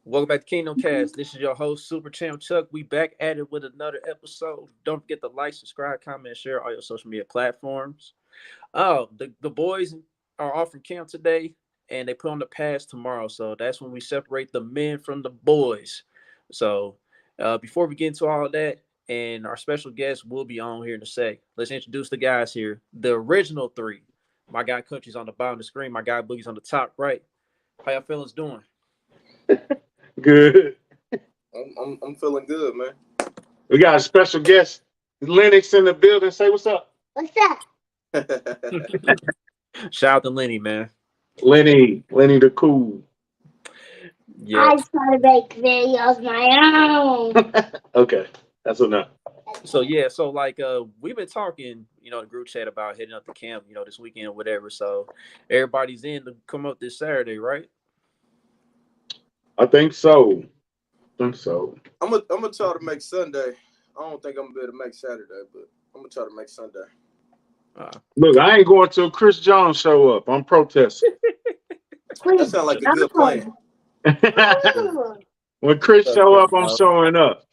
Welcome back to Kingdom Cast. This is your host, Super Champ Chuck. We back at it with another episode. Don't forget to like, subscribe, comment, share all your social media platforms. Oh, the boys are off from camp today, and they put on the pads tomorrow. So that's when we separate the men from the boys. So before we get into all that, and our special guest will be on here in a sec, let's introduce the guys here. The original three. My guy Country's on the bottom of the screen. My guy Boogie's on the top right. How y'all fellas doing? Good. I'm feeling good, man. We got a special guest, Lennox, in the building. Say what's up. What's up? Shout out to Lenny, man. Lenny the cool. Yeah. I try to make videos my own. Okay, that's enough. So we've been talking, the group chat about heading up to camp, this weekend or whatever. So everybody's in to come up this Saturday, right? I think so. I'm gonna try to make Sunday. I don't think I'm gonna be able to make Saturday, but I'm gonna try to make Sunday. Look, I ain't going till Chris Jones show up. I'm protesting. That sounds like a good plan. When Chris show up, I'm showing up.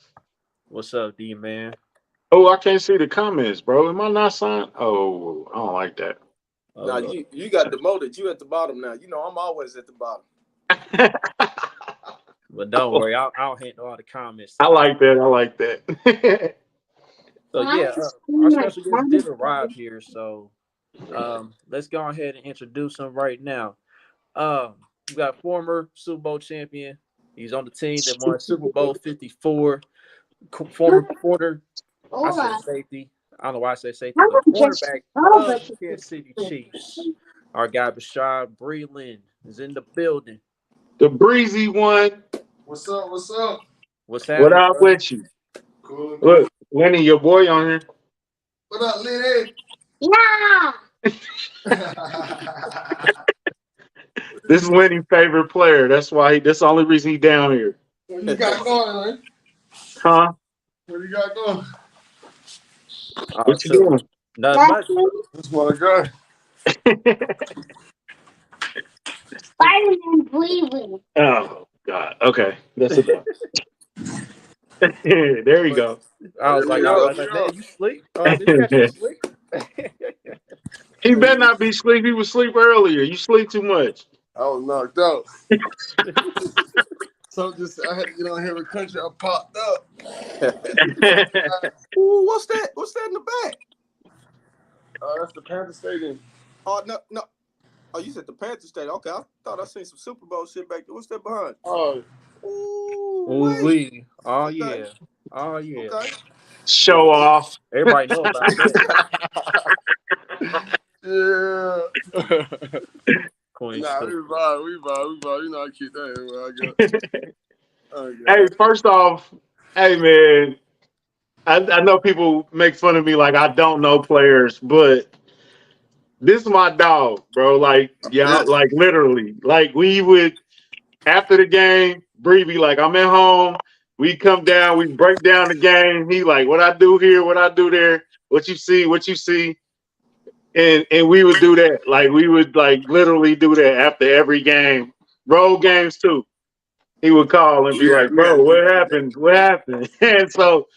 What's up, D man? Oh, I can't see the comments, bro. Am I not signed? Oh, I don't like that. Now you got demoted. You at the bottom now. I'm always at the bottom. But don't worry, I'll handle all the comments. I like that. So our special guest did arrive here. So let's go ahead and introduce him right now. We got former Super Bowl champion. He's on the team that won Super Bowl 54. Former corner. I said safety. I don't know why I say safety, but cornerback of the Kansas City Chiefs. Our guy Bashaud Breeland is in the building. The breezy one. What's up? What's up? What's happening? What up with you? Cool. Look, Lenny, your boy on here. What up, Lenny? Yeah. This is Lenny's favorite player. That's the only reason he's down here. What you got going, man? Huh? What you got going? What you doing? Nothing much. That's what I got. Spider-Man Breeland. Oh God. Okay, that's enough. There you go. I was like, man, you sleep? Did you catch you sleep? He better not be asleep. He was asleep earlier. You sleep too much. I was knocked out. So I had to get on here with Country. I popped up. Ooh, what's that? What's that in the back? Oh, that's the Panther Stadium. Oh, no. Oh, you said the Panther Stadium. Okay, I thought I seen some Super Bowl shit back there. What's that behind? Oh. Ooh-wee. Oh, okay. Yeah. Okay. Show off. Everybody know about that. Yeah. Queen we vibe. You know I keep that. Hey, first off, hey man, I know people make fun of me like I don't know players, but this is my dog, bro. Like, like literally. Like we would after the game, Bree be like, I'm at home. We come down, we break down the game. He like, what I do here, what I do there, what you see. And we would do that. Like we would like literally do that after every game. Road games too. He would call and be like, bro, what happened? What happened? And so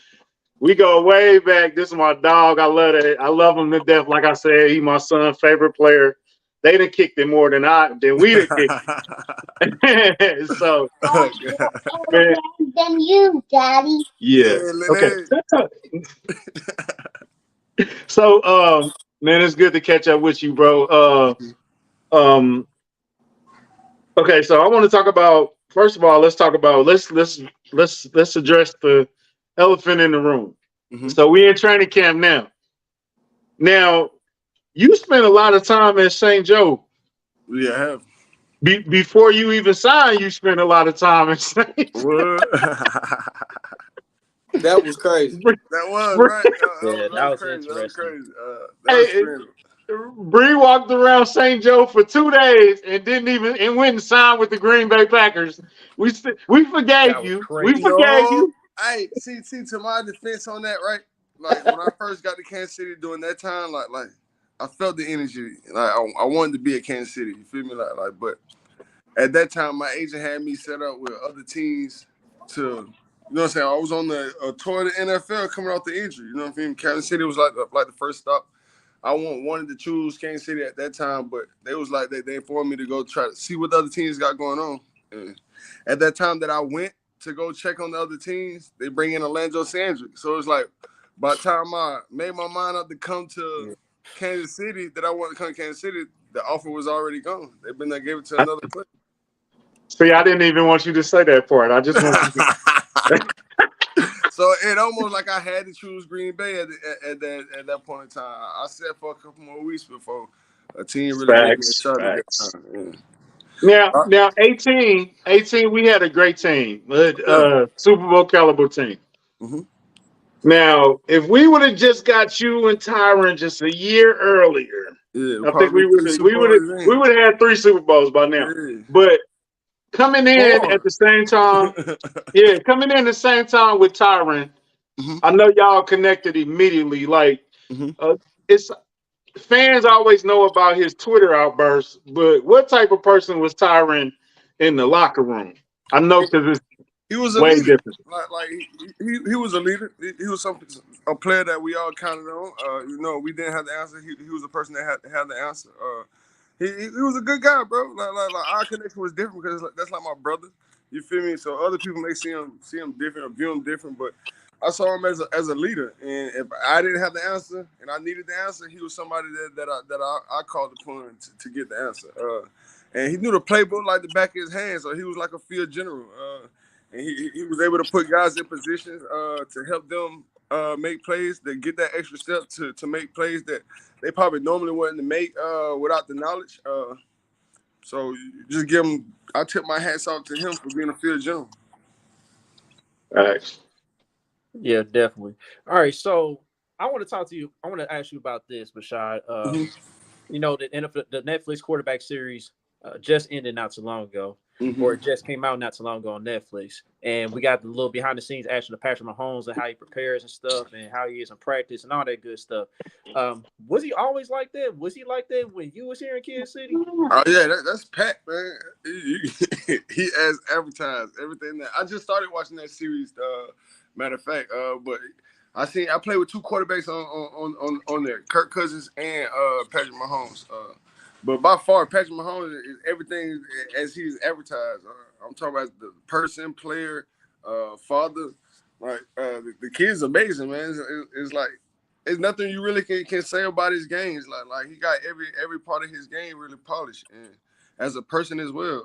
we go way back. This is my dog. I love it. I love him to death. Like I said, he's my son's favorite player. They done kicked it more than we done kicked it. So man. Than you, Daddy. Yeah. Okay. So man, it's good to catch up with you, bro. Okay, so I want to talk about first of all, let's address the elephant in the room. Mm-hmm. So we in training camp now. Now, you spent a lot of time at St. Joe. Yeah, I have. Before you even signed, you spent a lot of time at St. Joe. That was crazy. That was right. That was crazy. Bree walked around St. Joe for 2 days and went and signed with the Green Bay Packers. We forgave you. We forgave you. Hey, see, to my defense on that, right? Like when I first got to Kansas City during that time, like I felt the energy. Like I wanted to be at Kansas City. You feel me? But at that time, my agent had me set up with other teams to, you know what I'm saying? I was on a tour of the NFL coming off the injury. You know what I mean? Kansas City was like the first stop. I wanted to choose Kansas City at that time, but they was like they informed me to go try to see what the other teams got going on. And at that time that I went to go check on the other teams, they bring in Orlando Sandrick. So it was like by the time I made my mind up to come to Kansas City, that I wanted to come to Kansas City, the offer was already gone. They've been there, gave it to another player. See, I didn't even want you to say that part. I just want you to. So it almost like I had to choose Green Bay at that point in time. I said for a couple more weeks before a team really gave me a shot at that time. Yeah. Now 18, we had a great team, Super Bowl caliber team. Mm-hmm. Now, if we would have just got you and Tyron just a year earlier, I think we would have had 3 Super Bowls by now. Yeah. But coming in at the same time, coming in the same time with Tyron, I know y'all connected immediately. Like, it's fans always know about his Twitter outbursts, but what type of person was Tyron in the locker room? I know because he was way leader. Different. Like he was a leader. He was a player that we all counted on. You know, we didn't have the answer. He was the person that had the answer. He was a good guy, bro. Like our connection was different because that's like my brother. You feel me? So other people may see him different or view him different, but I saw him as a leader. And if I didn't have the answer and I needed the answer, he was somebody that I called upon to get the answer. And he knew the playbook like the back of his hand, so he was like a field general. And he was able to put guys in positions to help them make plays, that get that extra step to make plays that they probably normally wouldn't make without the knowledge. So just give him. I tip my hats off to him for being a field general. Thanks. Yeah, definitely. All right, so I want to talk to you. I want to ask you about this, Bashaud. You know, the Netflix quarterback series just ended not too long ago. Or it just came out not too long ago on Netflix. And we got the little behind the scenes action of Patrick Mahomes and how he prepares and stuff and how he is in practice and all that good stuff. Was he always like that? Was he like that when you was here in Kansas City? Oh, yeah, that's Pat, man. He has advertised everything. I just started watching that series, matter of fact. But I played with 2 quarterbacks on there, Kirk Cousins and Patrick Mahomes. But by far, Patrick Mahomes is everything as he's advertised. I'm talking about the person, player, father. Like the kid's amazing, man. It's like it's nothing you really can say about his games. Like he got every part of his game really polished, and as a person as well.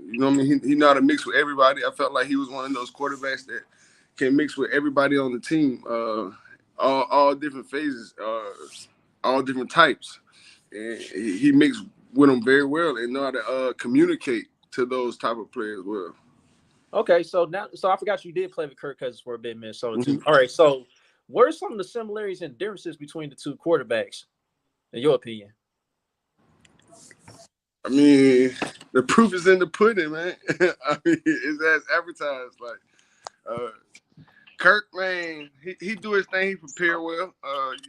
You know what I mean? He know how to mix with everybody. I felt like he was one of those quarterbacks that can mix with everybody on the team, all different phases, all different types. And he mixed with them very well and know how to communicate to those type of players well. Okay, so I forgot you did play with Kirk Cousins for a bit in Minnesota too. All right, so what are some of the similarities and differences between the 2 quarterbacks, in your opinion? I mean, the proof is in the pudding, man. I mean, it's as advertised. Like, Kirk, man, he do his thing. He prepare well.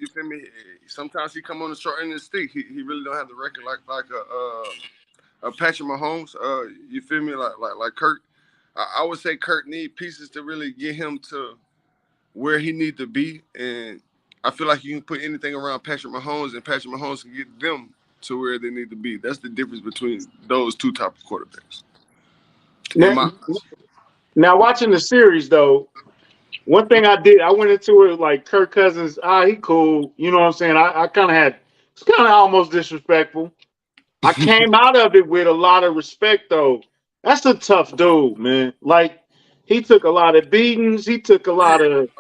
You feel me? Sometimes he come on the short end of the stick. He really don't have the record like a Patrick Mahomes. You feel me? Like Kirk. I would say Kirk need pieces to really get him to where he need to be, and I feel like you can put anything around Patrick Mahomes, and Patrick Mahomes can get them to where they need to be. That's the difference between those 2 type of quarterbacks. Now watching the series though, one thing I went into it like Kirk Cousins. He cool. You know what I'm saying? I kind of it's kind of almost disrespectful. I came out of it with a lot of respect though. That's a tough dude, man. Like he took a lot of beatings. He took a lot of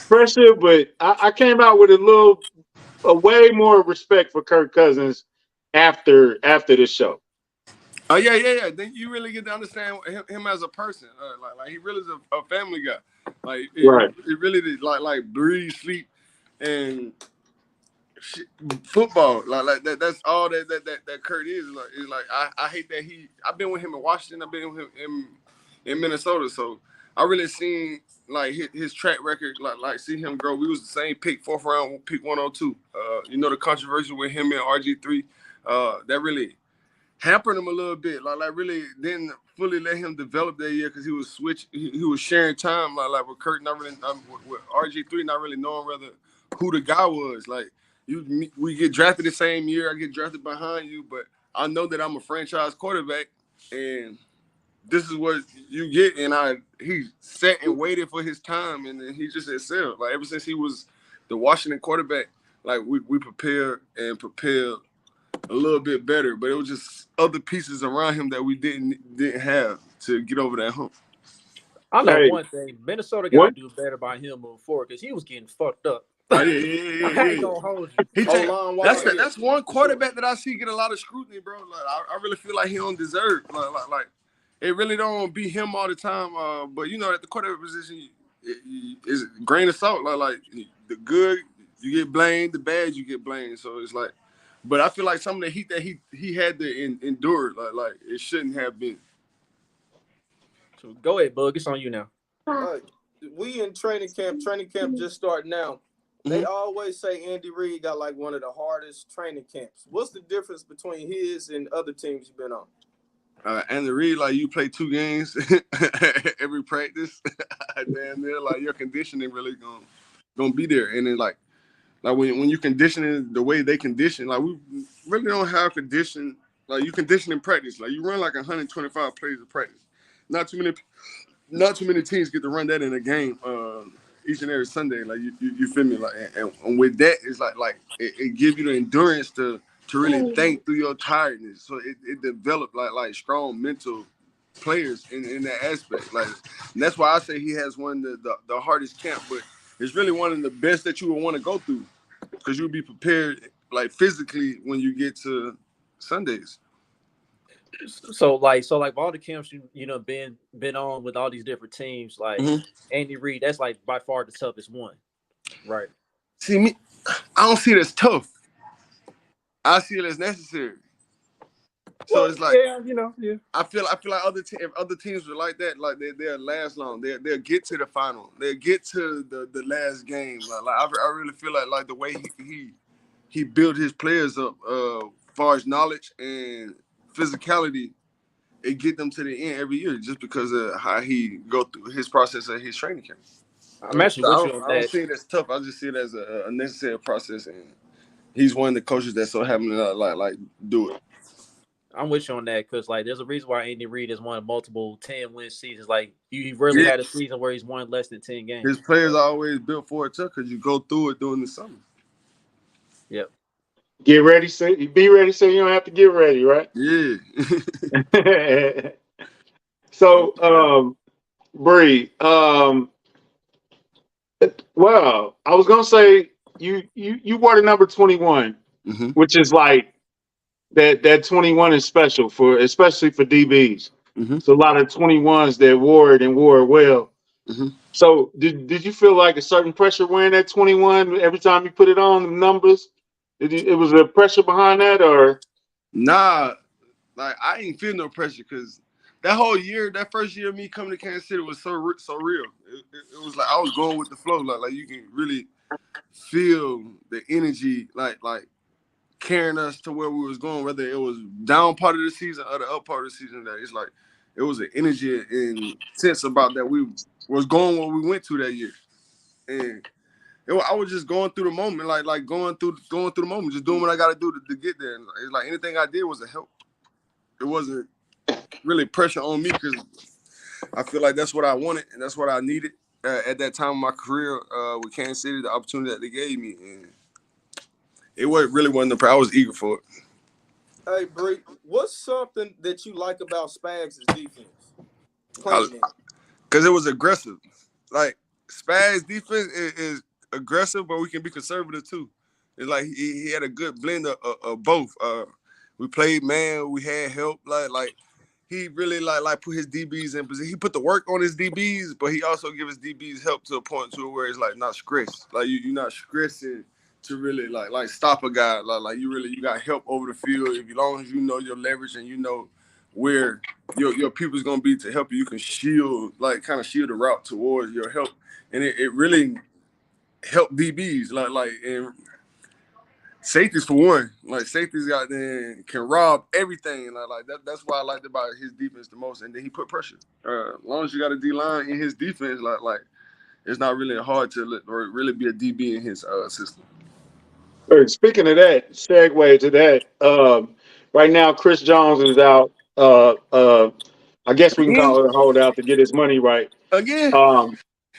pressure, but I came out with a way more respect for Kirk Cousins after the show. Oh yeah. Then you really get to understand him as a person. Like he really is a family guy. Like it really did, like breathe, sleep, and football. Like that. That's all that Kurt is. Like I hate that I've been with him in Washington. I've been with him in Minnesota. So I really seen like his track record. Like see him grow. We was the same pick, 4th round, pick 102. You know the controversy with him and RG3. That really hampered him a little bit. Like really didn't fully let him develop that year because he was he was sharing time like with Kurt, not really with RG3, not really knowing who the guy was. Like we get drafted the same year, I get drafted behind you, but I know that I'm a franchise quarterback, and this is what you get. And he sat and waited for his time, and then he just excelled. Like ever since he was the Washington quarterback, like we prepared a little bit better, but it was just other pieces around him that we didn't have to get over that hump. I know one thing: Minnesota got to do better by him moving forward because he was getting fucked up. Yeah. I ain't gonna hold you. That's one quarterback that I see get a lot of scrutiny, bro. Like I really feel like he don't deserve like it really don't be him all the time. But you know, at the quarterback position, is grain of salt. Like the good you get blamed, the bad you get blamed. So it's like. But I feel like some of the heat that he had to endure, like it shouldn't have been. So go ahead, Bug. It's on you now. We in training camp. Training camp just starting now. They always say Andy Reid got like one of the hardest training camps. What's the difference between his and other teams you've been on? Andy Reid, like you play 2 games every practice. Damn near, like your conditioning really gonna be there, and then like when you conditioning the way they condition, like we really don't have condition. Like you condition in practice, like you run like 125 plays of practice. Not too many teams get to run that in a game each and every Sunday. Like you feel me? Like and with that, it's like it gives you the endurance to really think through your tiredness. So it developed like strong mental players in that aspect. Like and that's why I say he has one of the hardest camp, but it's really one of the best that you would want to go through because you'll be prepared like physically when you get to Sundays. So like all the camps you know been on with all these different teams, like Andy Reid, that's like by far the toughest one, right? See me, I don't see it as tough. I see it as necessary. So it's like I feel like if other teams were like that, like they'll last long. They'll get to the final. They'll get to the last game. Like I really feel like the way he built his players up, far as knowledge and physicality, it get them to the end every year just because of how he go through his process of his training camp. I'm actually with you on that. I don't see it as tough. I just see it as a necessary process, and he's one of the coaches that so happen to like do it. I'm with you on that because like there's a reason why Andy Reid has won multiple 10-win seasons. Like he rarely had a season where he's won less than 10 games. His players are always built for it too because you go through it during the summer. Yep. Get ready, so be ready so you don't have to get ready, right? Yeah. So, Bree, well, I was gonna say you wore the number 21, which is like that 21 is special especially for DBs. So a lot of 21s that wore it and wore it well. So did you feel like a certain pressure wearing that 21 every time you put it on, the numbers? It was a pressure behind that, or nah? Like I ain't feel no pressure because that whole year, that first year of me coming to Kansas City was so real. It was like I was going with the flow. Like you can really feel the energy, like carrying us to where we was going. Whether it was down part of the season or the up part of the season, that it's like it was an energy and sense about that we was going where we went to that year, and. I was just going through the moment, like going through the moment, just doing what I got to do to get there. And it's like anything I did was a help. It wasn't really pressure on me because I feel like that's what I wanted and that's what I needed at that time of my career with Kansas City, the opportunity that they gave me. And it wasn't the pressure. I was eager for it. Hey, Bree, what's something that you like about Spags' defense? Because it was aggressive. Like, Spags' defense is aggressive, but we can be conservative too. It's like he had a good blend of both. We played man, we had help. Like he really like put his DBs in position. He put the work on his DBs, but he also give his DBs help to a point to where it's like not stressed. Like you're not stressing to really like stop a guy. Like you got help over the field. As long as you know your leverage and you know where your people's gonna be to help you, you can kind of shield the route towards your help. And it really help DBs, and safeties for one. Like safeties got then can rob everything. That's why I liked about his defense the most. And then he put pressure. As long as you got a D line in his defense, like it's not really hard to really be a DB in his system. Hey, speaking of that, segue to that. Right now, Chris Jones is out. I guess we can Again? call it a holdout to get his money right. Again?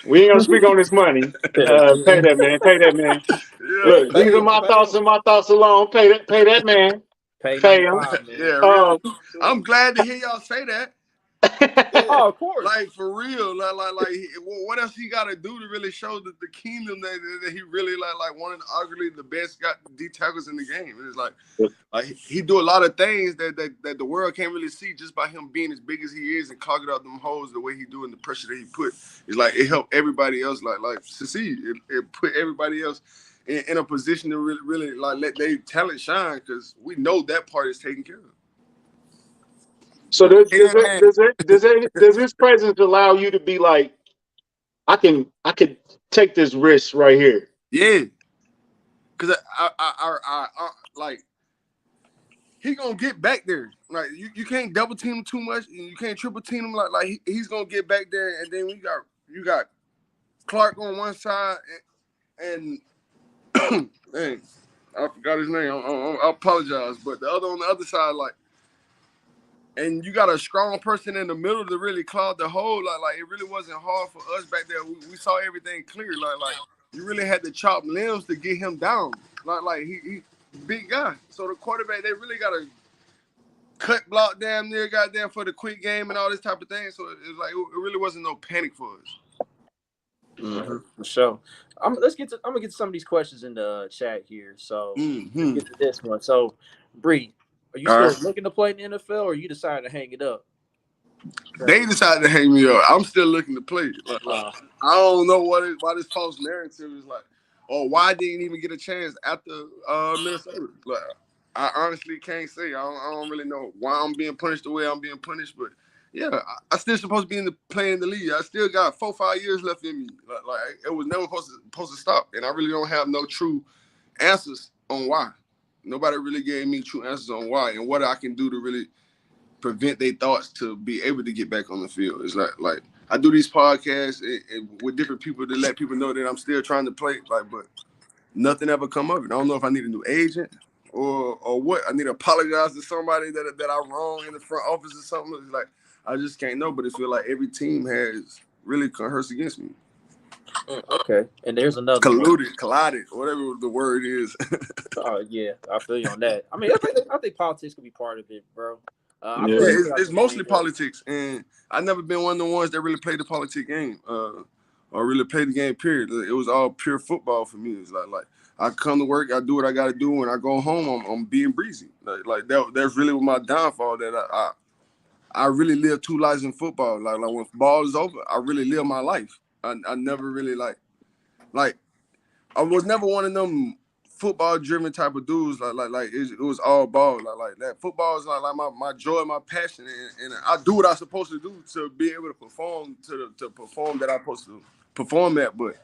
We ain't gonna speak on his money. Pay that man. Pay that man. Yeah. Look, these are my thoughts and my thoughts alone. Pay that man. Pay him. Yeah, really. I'm glad to hear y'all say that. Oh, of course. Like for real, what else he got to do to really show the kingdom that he really like one of arguably the best D tackles in the game? And it's like he do a lot of things that the world can't really see just by him being as big as he is and clogging up them holes the way he do and the pressure that he put. It's like it helped everybody else like succeed. It put everybody else in a position to really like let their talent shine because we know that part is taken care of. So does his presence allow you to be like, I could take this risk right here? Yeah, because I like he gonna get back there. Like you can't double team him too much, and you can't triple team him. Like he's gonna get back there, and then you got Clark on one side, and dang, I forgot his name. I apologize, but the other on the other side, like. And you got a strong person in the middle to really clog the hole. Like it really wasn't hard for us back there. We saw everything clear. Like you really had to chop limbs to get him down. Like he big guy. So the quarterback, they really got to cut block damn near goddamn for the quick game and all this type of thing. So it's like it really wasn't no panic for us. Mm-hmm. For sure. I'm gonna get to some of these questions in the chat here. So let's get to this one. So Bree, are you still looking to play in the NFL, or you decided to hang it up? They decided to hang me up. I'm still looking to play. I don't know why this false narrative is like, why didn't even get a chance after Minnesota? Like, I honestly can't say. I don't really know why I'm being punished the way I'm being punished, but yeah, I still supposed to be playing in the league. I still got 4-5 years left in me. Like it was never supposed to stop, and I really don't have no true answers on why. Nobody really gave me true answers on why and what I can do to really prevent their thoughts to be able to get back on the field. It's like I do these podcasts and with different people to let people know that I'm still trying to play. But nothing ever come of it. I don't know if I need a new agent or what. I need to apologize to somebody that I wrong in the front office or something. It's like I just can't know. But it feels like every team has really conversed against me. Okay, and there's another colluded, whatever the word is. Oh yeah, I feel you on that. I mean, I think politics could be part of it, bro. It's mostly politics, and I've never been one of the ones that really played the politic game, or really played the game. Period. It was all pure football for me. It's like I come to work, I do what I got to do. When I go home, I'm being breezy. Like that's really my downfall. That I really live two lives in football. Like when ball is over, I really live my life. I never really like I was never one of them football driven type of dudes. Like it was all ball. Like that football is like my joy, my passion, and I do what I'm supposed to do to be able to perform to perform that I'm supposed to perform at. But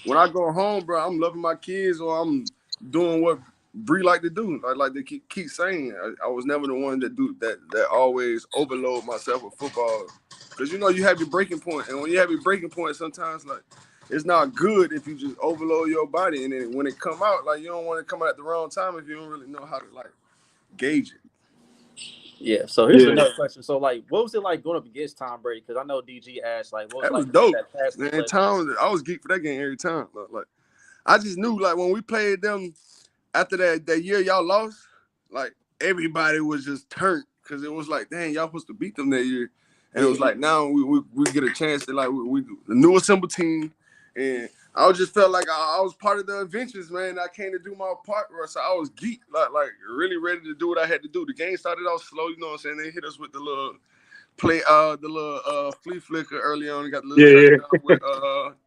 when I go home, bro, I'm loving my kids or I'm doing what Bree like to do. I like to keep saying I was never the one that always overload myself with football. Because you have your breaking point, and when you have your breaking point, sometimes like it's not good if you just overload your body, and then when it come out, like you don't want to come out at the wrong time if you don't really know how to like gauge it. Yeah. So here's another question. So like, what was it like going up against Tom Brady? Because I know DG asked like, what was that like was dope. Man, Tom, I was geeked for that game every time. Like I just knew like when we played them after that year y'all lost, like everybody was just turned because it was like, dang, y'all supposed to beat them that year. And it was like now we get a chance to like we the new assembled team, and I just felt like I was part of the adventures, man. I came to do my part, so I was geeked, like really ready to do what I had to do. The game started off slow, you know what I'm saying? They hit us with the little play, the little flea flicker early on. Got the little touchdown with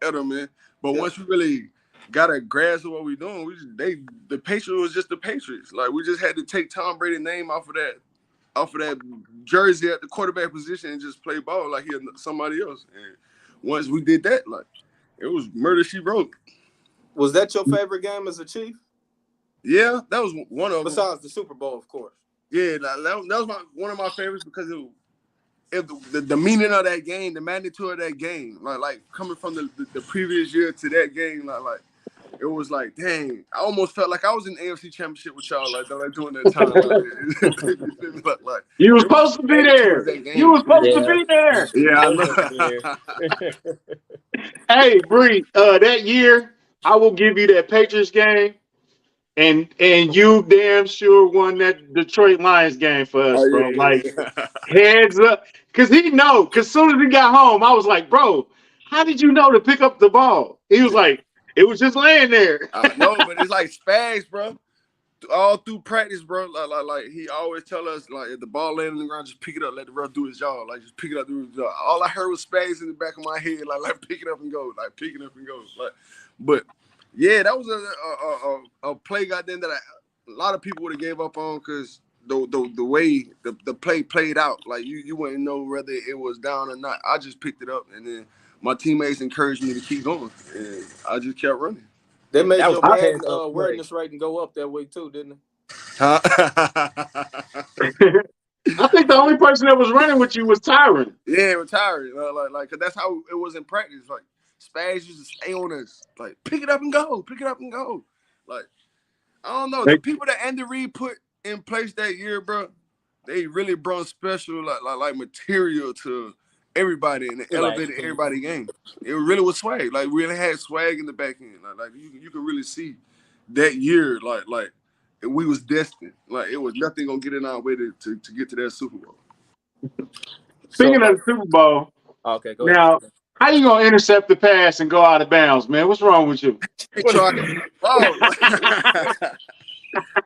Edelman, but once we really got a grasp of what we're doing, the Patriots was just the Patriots. Like we just had to take Tom Brady's name off of that jersey at the quarterback position and just play ball like he had somebody else. And once we did that, like it was murder she wrote. Was that your favorite game as a Chief? Yeah, that was one of them. Besides the Super Bowl, of course. Yeah, that was one of my favorites because the meaning of that game, the magnitude of that game, like coming from the previous year to that game, like it was like, dang, I almost felt like I was in the AFC Championship with y'all, like during that time. Like, You were it was supposed to be magnitude there. of that game. You were supposed to Yeah. be there. Yeah, I know. Hey, Bree, that year I will give you that Patriots game, and you damn sure won that Detroit Lions game for us, Oh, bro. yeah. Like heads up, because he know. Because soon as he got home, I was like, bro, how did you know to pick up the ball? He was like, it was just laying there. No, but it's like spags, bro. All through practice, bro. Like he always tell us, like, if the ball landing on the ground, just pick it up, let the ref do his job. Like, just pick it up, do his job. All I heard was spags in the back of my head, like pick it up and go, like pick it up and go. Like, but yeah, that was a play goddamn that a lot of people would have gave up on because the way the play played out, like you wouldn't know whether it was down or not. I just picked it up, and then my teammates encouraged me to keep going, and I just kept running. They made That your was Madden my awareness rating go up that week too, didn't it? Huh? I think the only person that was running with you was Tyron. Yeah, retired. Like, cause that's how it was in practice. Like, Spags used to stay on us. Like, pick it up and go. Pick it up and go. Like, I don't know. The people that Andy Reid put in place that year, bro, they really brought special like material to everybody and elevated everybody's game. It really was swag. Like, really had swag in the back end. Like you could really see that year. Like we was destined. Like, it was nothing gonna get in our way to get to that Super Bowl. Speaking of the Super Bowl, okay, go now, ahead. how you gonna intercept the pass and go out of bounds, man? What's wrong with you?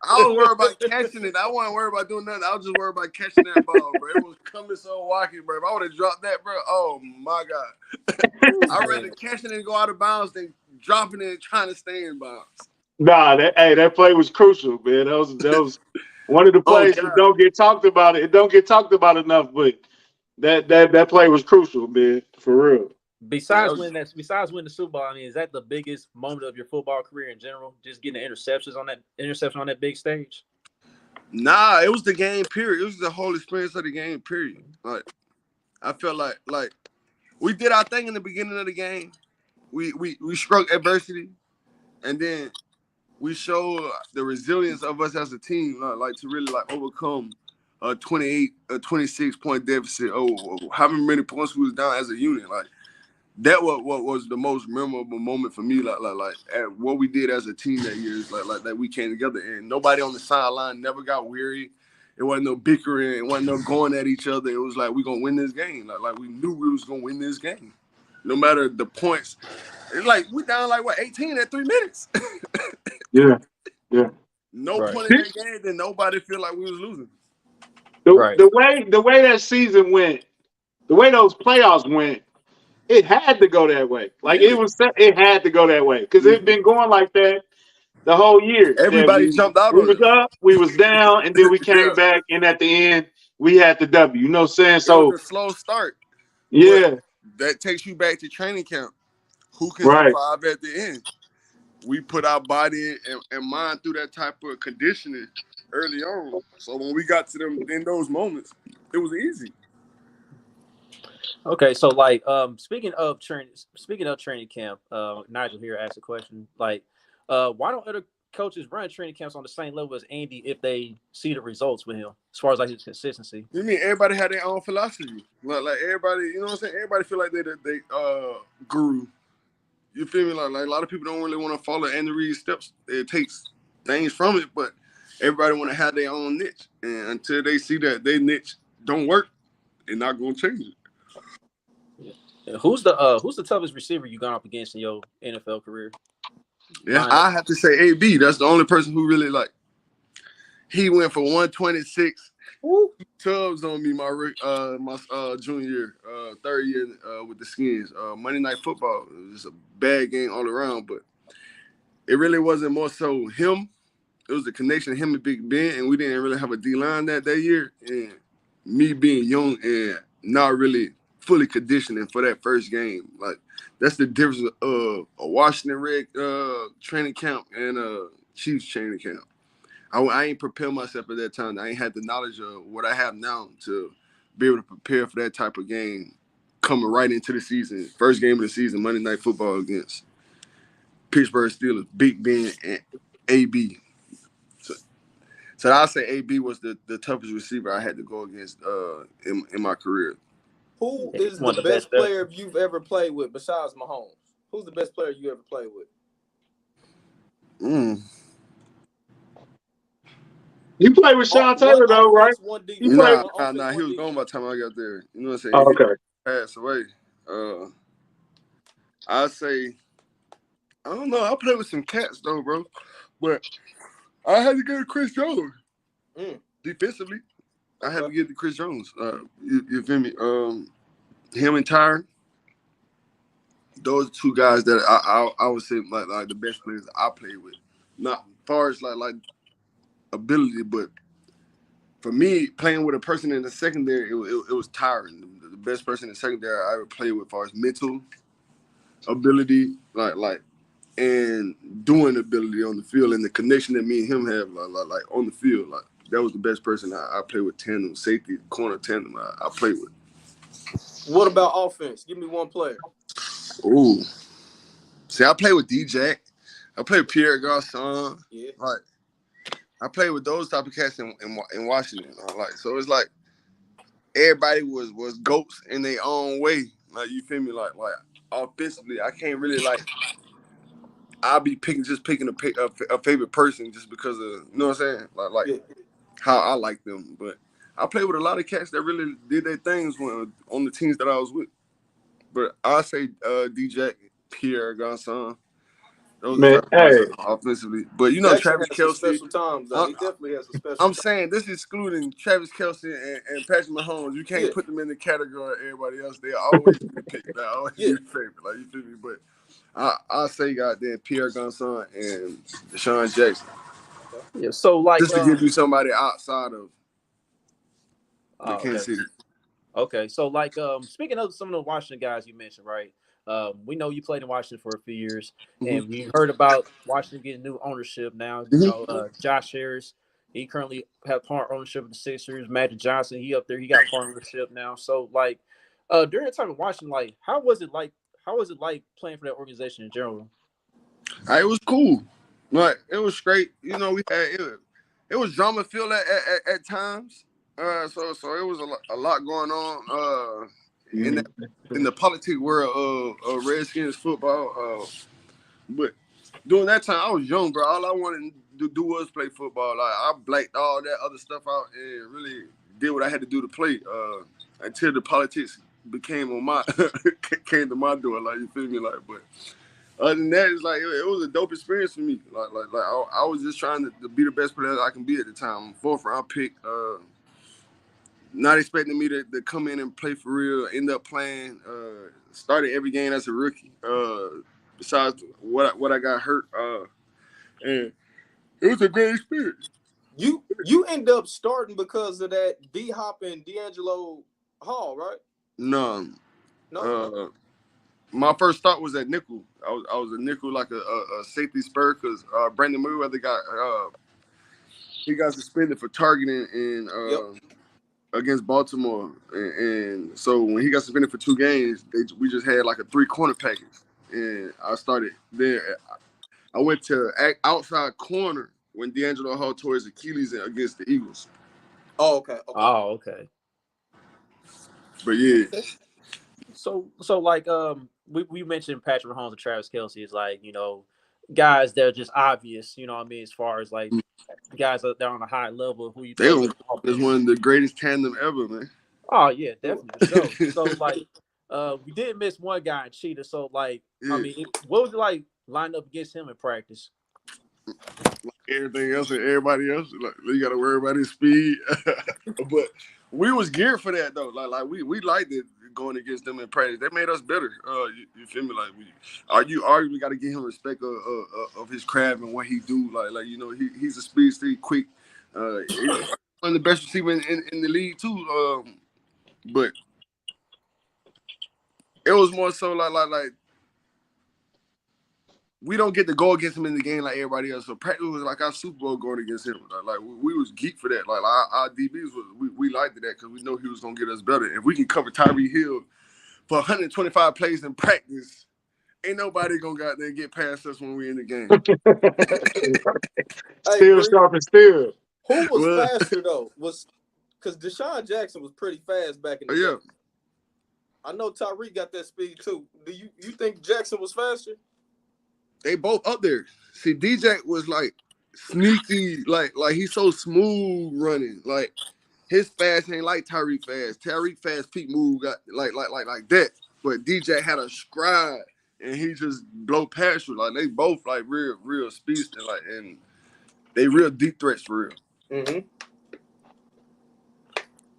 I was worried about catching it. I wasn't worried about doing nothing. I was just worried about catching that ball, bro. It was coming so wacky, bro. If I would have dropped that, bro, oh my God. I'd rather catch it and go out of bounds than dropping it and trying to stay in bounds. Nah, that play was crucial, man. That was one of the plays that don't get talked about. It don't get talked about enough, but that play was crucial, man, for real. Besides winning the Super Bowl, I mean, is that the biggest moment of your football career in general? Just getting the interception on that big stage? Nah, it was the game period. It was the whole experience of the game period. Like, I felt like we did our thing in the beginning of the game. We struck adversity, and then we showed the resilience of us as a team, like to really overcome a 26 point deficit. How many points we was down as a unit, like. That what was the most memorable moment for me, like at what we did as a team that year is like that we came together and nobody on the sideline never got weary. It wasn't no bickering, it wasn't no going at each other. It was like we gonna win this game. Like we knew we was gonna win this game, no matter the points. It's like we down 18 at 3 minutes. Yeah. No point in that game, then nobody feel like we was losing. The way that season went, the way those playoffs went. It had to go that way. Like it had to go that way because it had been going like that the whole year. Everybody jumped out. We was up, we was down, and then we came back, and at the end we had the W. You know what I'm saying? So it was a slow start. Yeah, that takes you back to training camp. Who can survive at the end? We put our body and mind through that type of conditioning early on. So when we got to them in those moments, it was easy. Okay, so speaking of training camp, Nigel here asked a question. Why don't other coaches run training camps on the same level as Andy if they see the results with him as far as his consistency? You mean everybody had their own philosophy? Like everybody, you know what I'm saying? Everybody feel like they guru. You feel me? Like a lot of people don't really want to follow Andy Reid's steps. It takes things from it, but everybody want to have their own niche. And until they see that their niche don't work, they're not gonna change it. Who's the toughest receiver you gone up against in your NFL career? Yeah, I have to say AB. That's the only person who really he went for 126 tubs on me my junior year, third year with the Skins. Monday Night Football. It was just a bad game all around, but it really wasn't more so him. It was the connection of him and Big Ben, and we didn't really have a D-line that year. And me being young and not really fully conditioning for that first game. Like, that's the difference of a Washington Red training camp and a Chiefs training camp. I ain't prepared myself at that time. I ain't had the knowledge of what I have now to be able to prepare for that type of game coming right into the season. First game of the season, Monday Night Football against Pittsburgh Steelers, Big Ben and AB. So I'll say AB was the toughest receiver I had to go against in my career. Who Yeah, is one the of the best best player you've ever played with besides Mahomes? Who's the best player you ever played with? You play with Sean Taylor though, right? One defense, You played. Nah. He was gone by the time I got there. You know what I'm saying? Oh, okay. He passed away. I say, I don't know. I played with some cats though, bro. But I had to get to Chris Jones. Defensively, I had to get to Chris Jones. You feel me? Him and Tyron. Those are two guys that I would say like the best players I played with. Not as far as like ability, but for me, playing with a person in the secondary, it was Tyron. The best person in the secondary I ever played with as far as mental ability, like and doing ability on the field, and the connection that me and him have like on the field. Like that was the best person I played with, tandem, safety, corner tandem I played with. What about offense? Give me one player. Ooh. See, I played with D-Jack. I played with Pierre Garçon. Yeah. Like, I played with those type of cats in Washington. Like, so it's like everybody was goats in their own way. Like, you feel me? Like offensively, I can't really like. I'll be picking a favorite person just because of, you know what I'm saying? Like how I like them. But I played with a lot of cats that really did their things on the teams that I was with. But I say D-Jack, Pierre Garçon. Those Man, hey. offensively. But you know, Jackson Travis has Kelce. special times, though. He definitely has a special I'm saying this is excluding Travis Kelce and Patrick Mahomes. You can't put them in the category of everybody else. They always be picked. They always be favorite. Like, you feel me? But I say goddamn Pierre Garçon and Deshaun Jackson. Yeah, so like just to give you somebody outside of Kansas City. Okay, so like speaking of some of the Washington guys you mentioned, right? We know you played in Washington for a few years, and we heard about Washington getting new ownership now. You know, Josh Harris, he currently have part ownership of the Sixers. Magic Johnson, he up there, he got part ownership now. So like, during the time of Washington, like, how was it like playing for that organization in general? It was cool. Like, it was great. You know, we had it was drama filled at times. So it was a lot going on in the politic world of Redskins football. But during that time, I was young, bro. All I wanted to do was play football. Like, I blanked all that other stuff out and really did what I had to do to play until the politics came to my door. Like, you feel me? Like, but other than that, it's like it was a dope experience for me. Like I was just trying to be the best player I can be at the time. 4th round pick. Not expecting me to come in and play for real. End up playing. Started every game as a rookie. Besides what I got hurt. And it was a great experience. You end up starting because of that D-Hop and D'Angelo Hall, right? No. My first start was at nickel. I was a nickel, like a safety spur, because Brandon Mayweather he got suspended for targeting in against Baltimore, and so when he got suspended for 2 games, we just had like a 3-corner package, and I started there. I went to outside corner when D'Angelo Hall tore his Achilles against the Eagles. Oh, okay. Oh, okay. But yeah. So like we mentioned Patrick Mahomes and Travis Kelce is like, you know, guys that are just obvious, you know what I mean, as far as like guys that are on a high level of who you They is one of the greatest tandem ever, man. Oh yeah, definitely. So like we did miss one guy in Cheetah. So like I mean, what was it like lining up against him in practice? Like everything else and everybody else, like you gotta worry about his speed. But we was geared for that though. Like we liked it going against them in practice. They made us better. You feel me? Like we got to give him respect of his craft and what he do. Like you know, he's a speedster, quick. He's one of the best receivers in the league too. But it was more so like we don't get to go against him in the game like everybody else. So practice was like our Super Bowl going against him. Like we was geek for that. Like our DBs we liked that because we know he was gonna get us better. If we can cover Tyreek Hill for 125 plays in practice, ain't nobody gonna go out there and get past us when we in the game. Still sharp and still. Who was faster though? Because Deshaun Jackson was pretty fast back in the day. I know Tyreek got that speed too. Do you think Jackson was faster? They both up there. See, DJ was like sneaky, like he's so smooth running. Like his fast ain't like Tyreek fast. Tyreek fast peak move got like that. But DJ had a stride and he just blow past you. Like they both like real speedster, like, and they real deep threats for real. Mm-hmm.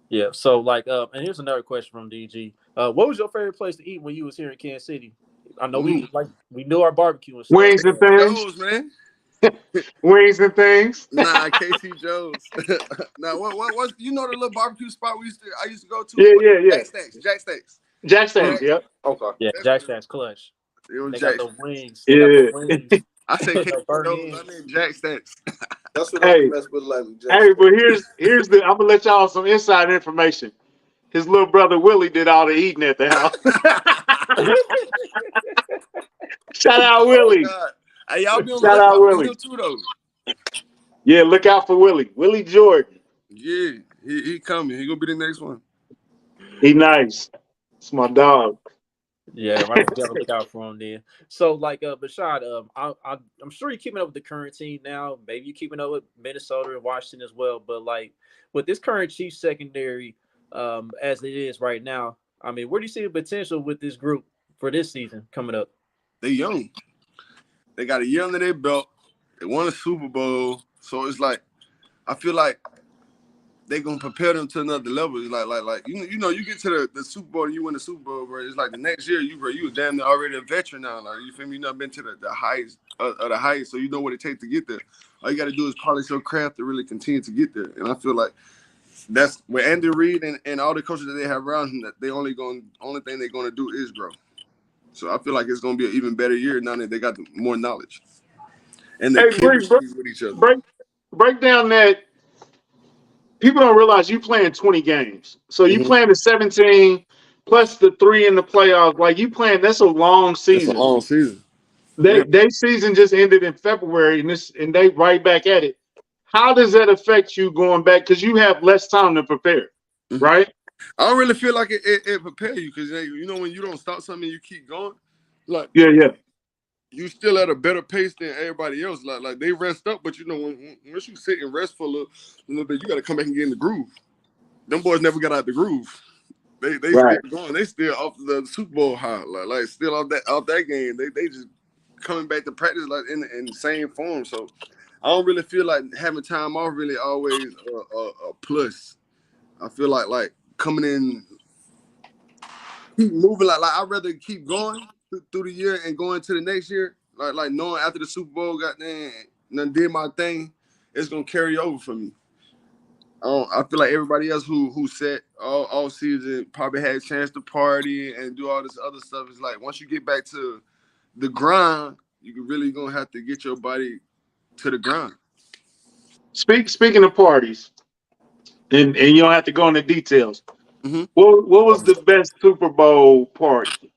Yeah. So like, and here's another question from DG. What was your favorite place to eat when you was here in Kansas City? I know we knew our barbecue and stuff. Wings and things. Joe's, man. Wings and things. Nah, KC Joe's. Now what you know the little barbecue spot I used to go to? Yeah. Jack Steaks. Jack Steaks, yep. Okay. Yeah, Jack Steaks clutch. It was They Jack. got the wings. Yeah. The wings. I said KC Burning. Joe's. I mean Jack Steaks. That's what I mess with like Jack. Hey, but here's the I'm gonna let y'all some inside information. His little brother Willie did all the eating at the house. Shout out Willie. Hey, y'all be on Shout out Willie too though. Yeah, look out for Willie. Willie Jordan. Yeah, he coming. He gonna be the next one. He nice. It's my dog. Yeah, right. Gotta look out for him then. So, like, Bashaud, I'm sure you're keeping up with the current team now. Maybe you're keeping up with Minnesota and Washington as well. But like, with this current Chiefs secondary, as it is right now, I mean, where do you see the potential with this group for this season coming up? They young. They got a year under their belt. They won a Super Bowl, so it's like I feel like they gonna prepare them to another level. It's like you know, you get to the Super Bowl and you win the Super Bowl, bro. It's like the next year you was damn near already a veteran now. Like you feel me? You not been to the highest of the highest, so you know what it takes to get there. All you got to do is polish your craft to really continue to get there. And I feel like that's where Andy Reid and all the coaches that they have around him, that they only thing they're gonna do is grow. So I feel like it's gonna be an even better year now that they got more knowledge and the chemistry with each other. Break down that. People don't realize you playing 20 games. So you playing the 17 plus the 3 in the playoffs. Like you playing, that's a long season. It's a long season. Their season just ended in February and they right back at it. How does that affect you going back? Because you have less time to prepare, right? I don't really feel like it prepares you because you know when you don't stop something you keep going, like you still at a better pace than everybody else. Like they rest up, but you know once you sit and rest for a little bit, you got to come back and get in the groove. Them boys never got out the groove. They still going. They still off the Super Bowl high. Like still off that game. They just coming back to practice like in the same form. So I don't really feel like having time off really always a plus. I feel like coming in, keep moving. Like I'd rather keep going through the year and going to the next year. Like knowing after the Super Bowl got there and did my thing, it's gonna carry over for me. I feel like everybody else who sat all season probably had a chance to party and do all this other stuff. It's like once you get back to the grind, you really gonna have to get your body to the grind. Speaking of parties, and you don't have to go into details. Mm-hmm. What was the best Super Bowl party?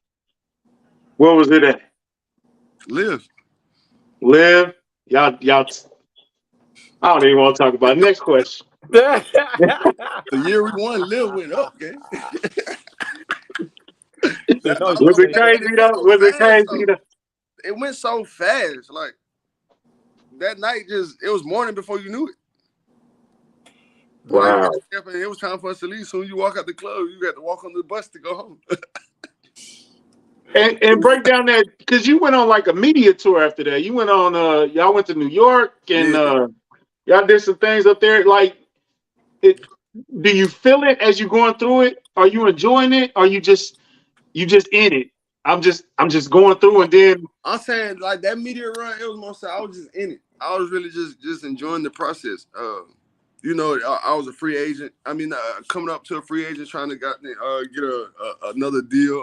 Where was it at? Live. Y'all. I don't even want to talk about it. Next question. The year we won, Live went up, okay? Was it crazy though? It went so fast. Like that night, it was morning before you knew it. Wow. Like, it was time for us to leave. Soon you walk out the club, you got to walk on the bus to go home. and break down that because you went on like a media tour after that. You went on y'all went to New York and y'all did some things up there. Like do you feel it as you're going through it? Are you enjoying it? Or you just in it? I'm just going through and then I'm saying like that media run, it was mostly I was just in it. I was really just enjoying the process. You know, I was a free agent. I mean, coming up to a free agent trying to get another deal.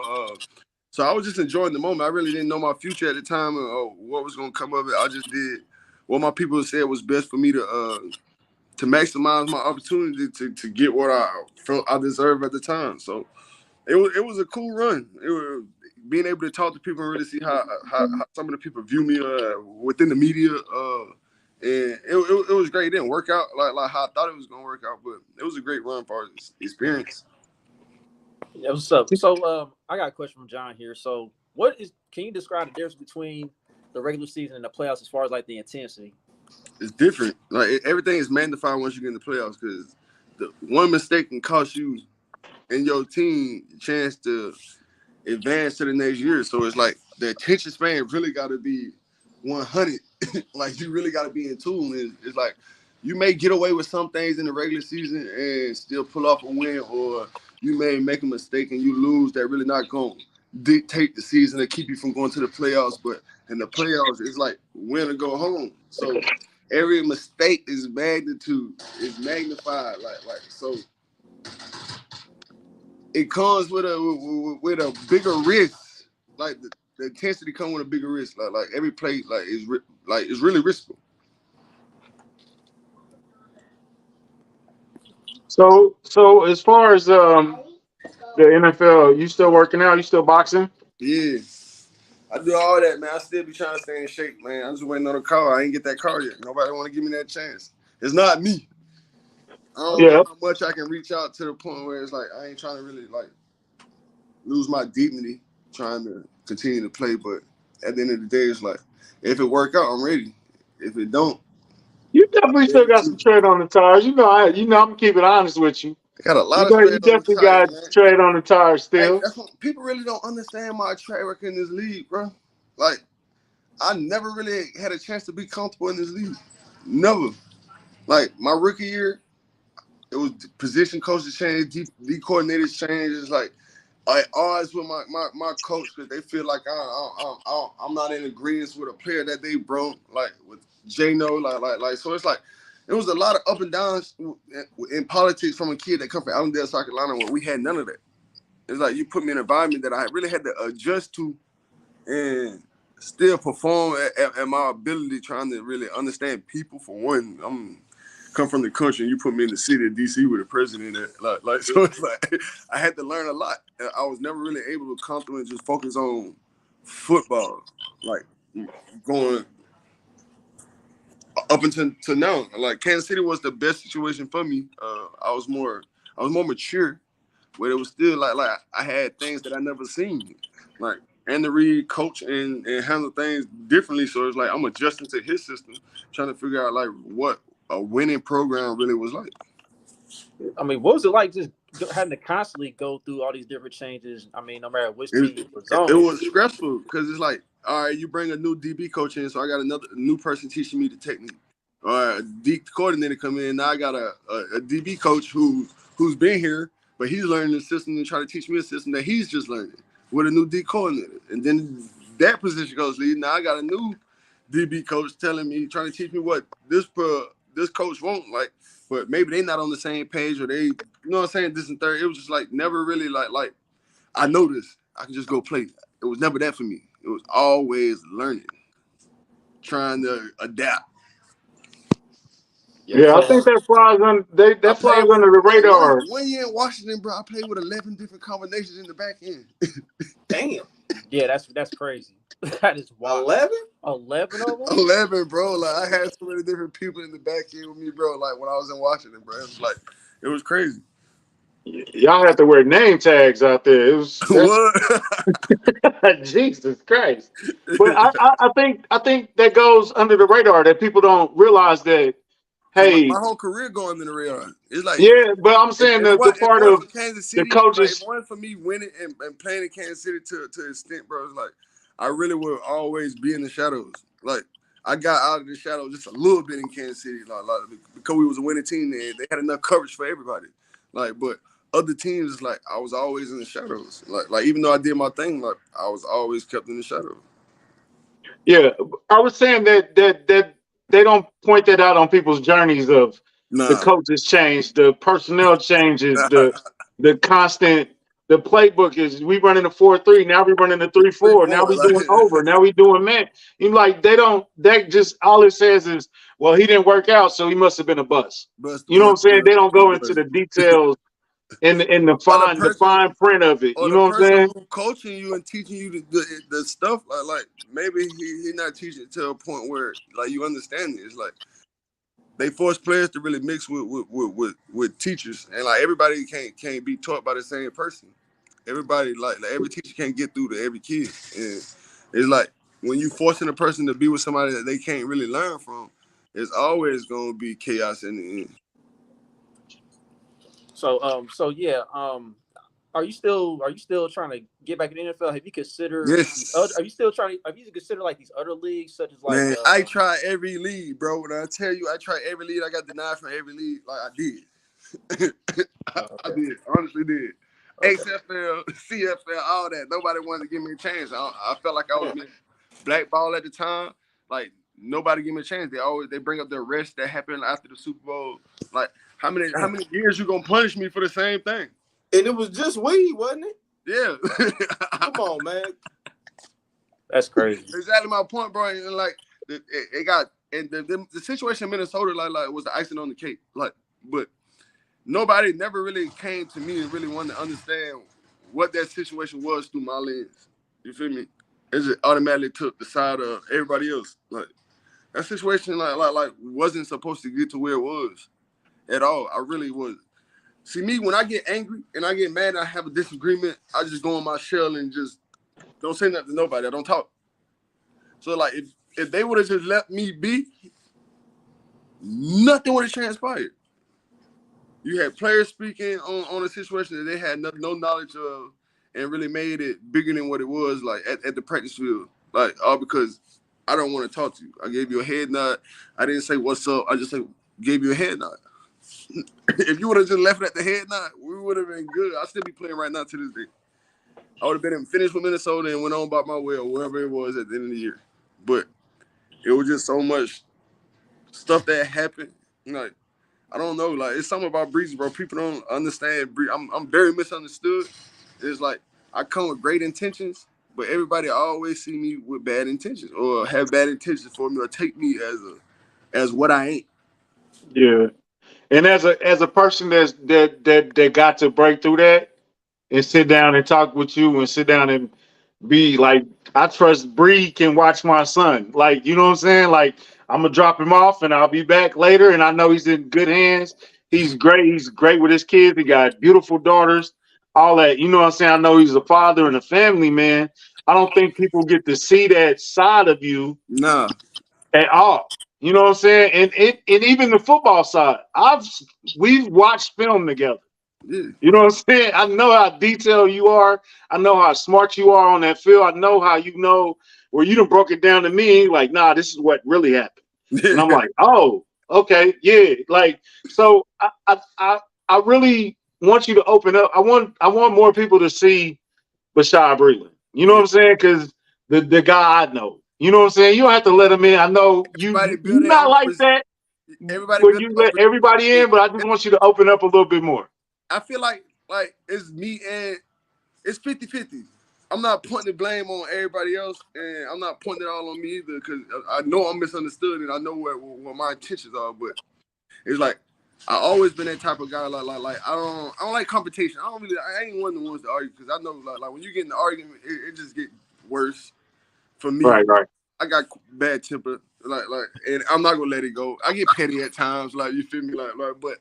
So I was just enjoying the moment. I really didn't know my future at the time or what was going to come of it. I just did what my people said was best for me to maximize my opportunity to get what I felt I deserved at the time. So it was a cool run. It was being able to talk to people and really see how some of the people view me within the media. And it was great. It didn't work out like how I thought it was going to work out, but it was a great run for this experience. Yeah, what's up? So I got a question from John here. So can you describe the difference between the regular season and the playoffs as far as like the intensity? It's different. Like everything is magnified once you get in the playoffs because the one mistake can cost you and your team a chance to advance to the next year. So it's like the attention span really got to be 100. Like you really got to be in tune. It's like you may get away with some things in the regular season and still pull off a win, or you may make a mistake and you lose that really not going to dictate the season and keep you from going to the playoffs. But in the playoffs, it's like win or go home. So every mistake is magnified. Like so. It comes with a bigger risk. Like the intensity comes with a bigger risk. Like every play is really risky. So as far as the NFL, you still working out? You still boxing? Yeah, I do all that, man. I still be trying to stay in shape, man. I'm just waiting on a call. I ain't get that call yet. Nobody want to give me that chance. It's not me. I don't know how much I can reach out to the point where it's like I ain't trying to really like lose my dignity trying to continue to play. But at the end of the day, it's like if it work out, I'm ready. If it don't, you definitely still got some tread on the tires. I'm gonna keep it honest with you. I got a lot of you definitely got tread on the tires still. Hey, that's what, people really don't understand my track record in this league, bro. Like I never really had a chance to be comfortable in this league. Never. Like my rookie year, it was position coaches change, D coordinators change. It's like I always with my coach because they feel like I'm not in agreement with a player that they broke, like with J-No, like so it's like it was a lot of up and downs in politics from a kid that come from Allendale, South Carolina, where we had none of that. It's like you put me in an environment that I really had to adjust to and still perform at my ability, trying to really understand people. For one, I'm come from the country, and you put me in the city of DC with a president. Like so, it's like I had to learn a lot. I was never really able to come through and just focus on football, like going up until now. Like Kansas City was the best situation for me. I was more mature, but it was still like I had things that I never seen, like Andy Reid coach and handle things differently. So it's like I'm adjusting to his system, trying to figure out like what a winning program really was like. I mean, what was it like just having to constantly go through all these different changes? I mean, no matter which team it was on. It was stressful because it's like, all right, you bring a new DB coach in, so I got another new person teaching me the technique. All right, a D coordinator come in, now I got a DB coach who's been here, but he's learning the system and trying to teach me a system that he's just learning with a new D coordinator. And then that position goes lead. Now I got a new DB coach telling me, trying to teach me what this coach won't like, but maybe they not on the same page or they, you know what I'm saying, this and third. It was just like never really like I know this. I can just go play. It was never that for me. It was always learning, trying to adapt. Yeah, I think that flies under the radar. One year in Washington, bro, I played with 11 different combinations in the back end. Damn. Yeah, that's crazy. That is wild. 11 of them? 11, bro. Like I had so many different people in the back end with me, bro. Like when I was in Washington, bro, it was crazy. Y'all have to wear name tags out there. It was Jesus Christ. But I think that goes under the radar that people don't realize that. Hey, my whole career going in the radar. It's like but I'm saying the part of Kansas City, the coaches. Like, one for me winning and playing in Kansas City to an extent, bro. It's like I really will always be in the shadows. Like I got out of the shadows just a little bit in Kansas City, like because we was a winning team. They had enough coverage for everybody. Like, but other teams, like I was always in the shadows. Like even though I did my thing, like I was always kept in the shadows. Yeah, I was saying that they don't point that out on people's journeys of the coaches change, the personnel changes, the constant the playbook is we running a 4-3. Now we running a 3-4. Now we doing over. Now we doing man. You like they just all it says is, well, he didn't work out, so he must have been a bust. You know what I'm saying? They don't go into the details in the fine print of it. Or you know what I'm saying? Who coaching you and teaching you the stuff like maybe he not teaching it to a point where like you understand it. It's like they force players to really mix with teachers, and like everybody can't be taught by the same person. Everybody like every teacher can't get through to every kid, and it's like when you forcing a person to be with somebody that they can't really learn from, it's always gonna be chaos in the end. So yeah, are you still trying to get back in the NFL? Have you considered? Yes. Are you still trying? Have you considered like these other leagues, such as like? Man, I try every league, bro. When I tell you, I try every league. I got denied from every league. Like I did. I did. Honestly, did. Okay. XFL, CFL, all that. Nobody wanted to give me a chance. I felt like I was being blackballed at the time. Like nobody give me a chance. They bring up the arrest that happened after the Super Bowl. Like how many years you gonna punish me for the same thing? And it was just weed, wasn't it? Yeah. Come on, man. That's crazy. Exactly my point, bro. And like it got and the situation in Minnesota like was the icing on the cake. Like, but nobody never really came to me and really wanted to understand what that situation was through my lens. You feel me? It just automatically took the side of everybody else. Like that situation like wasn't supposed to get to where it was at all. I really was. See me when I get angry and I get mad and I have a disagreement, I just go in my shell and just don't say nothing to nobody. I don't talk. So like if they would have just let me be, nothing would have transpired. You had players speaking on a situation that they had no knowledge of and really made it bigger than what it was like at the practice field. Like all because I don't want to talk to you. I gave you a head nod. I didn't say what's up. I just gave you a head nod. If you would have just left it at the head nod, we would have been good. I'd still be playing right now to this day. I would have been finished with Minnesota and went on about my way or wherever it was at the end of the year. But it was just so much stuff that happened. Like, I don't know. Like, it's something about Breezy, bro. People don't understand Breezy. I'm very misunderstood. It's like I come with great intentions, but everybody always see me with bad intentions or have bad intentions for me or take me as what I ain't. Yeah. And as a person that got to break through that and sit down and talk with you and sit down and be like, I trust Bree can watch my son. Like, you know what I'm saying? Like, I'm gonna drop him off and I'll be back later. And I know he's in good hands. He's great. He's great with his kids. He got beautiful daughters, all that. You know what I'm saying? I know he's a father and a family man. I don't think people get to see that side of you at all. You know what I'm saying? And even the football side, we've watched film together. Yeah. You know what I'm saying? I know how detailed you are. I know how smart you are on that field. I know how you know where you done broke it down to me. Like, nah, this is what really happened. And I'm like, oh, okay, yeah. Like, so I really want you to open up. I want more people to see Bashaud Breeland. You know what I'm saying? Because the guy I know. You know what I'm saying? You don't have to let him in. I know you're not like that. But you let everybody in, but I just want you to open up a little bit more. I feel like it's me and it's 50-50. I'm not putting the blame on everybody else, and I'm not putting it all on me either because I know I'm misunderstood and I know what my intentions are. But it's like I always been that type of guy. Like I don't like competition. I ain't one of the ones to argue because I know like when you get in the argument, it just get worse. For me, right. I got bad temper, like, and I'm not gonna let it go. I get petty at times, like you feel me, like, but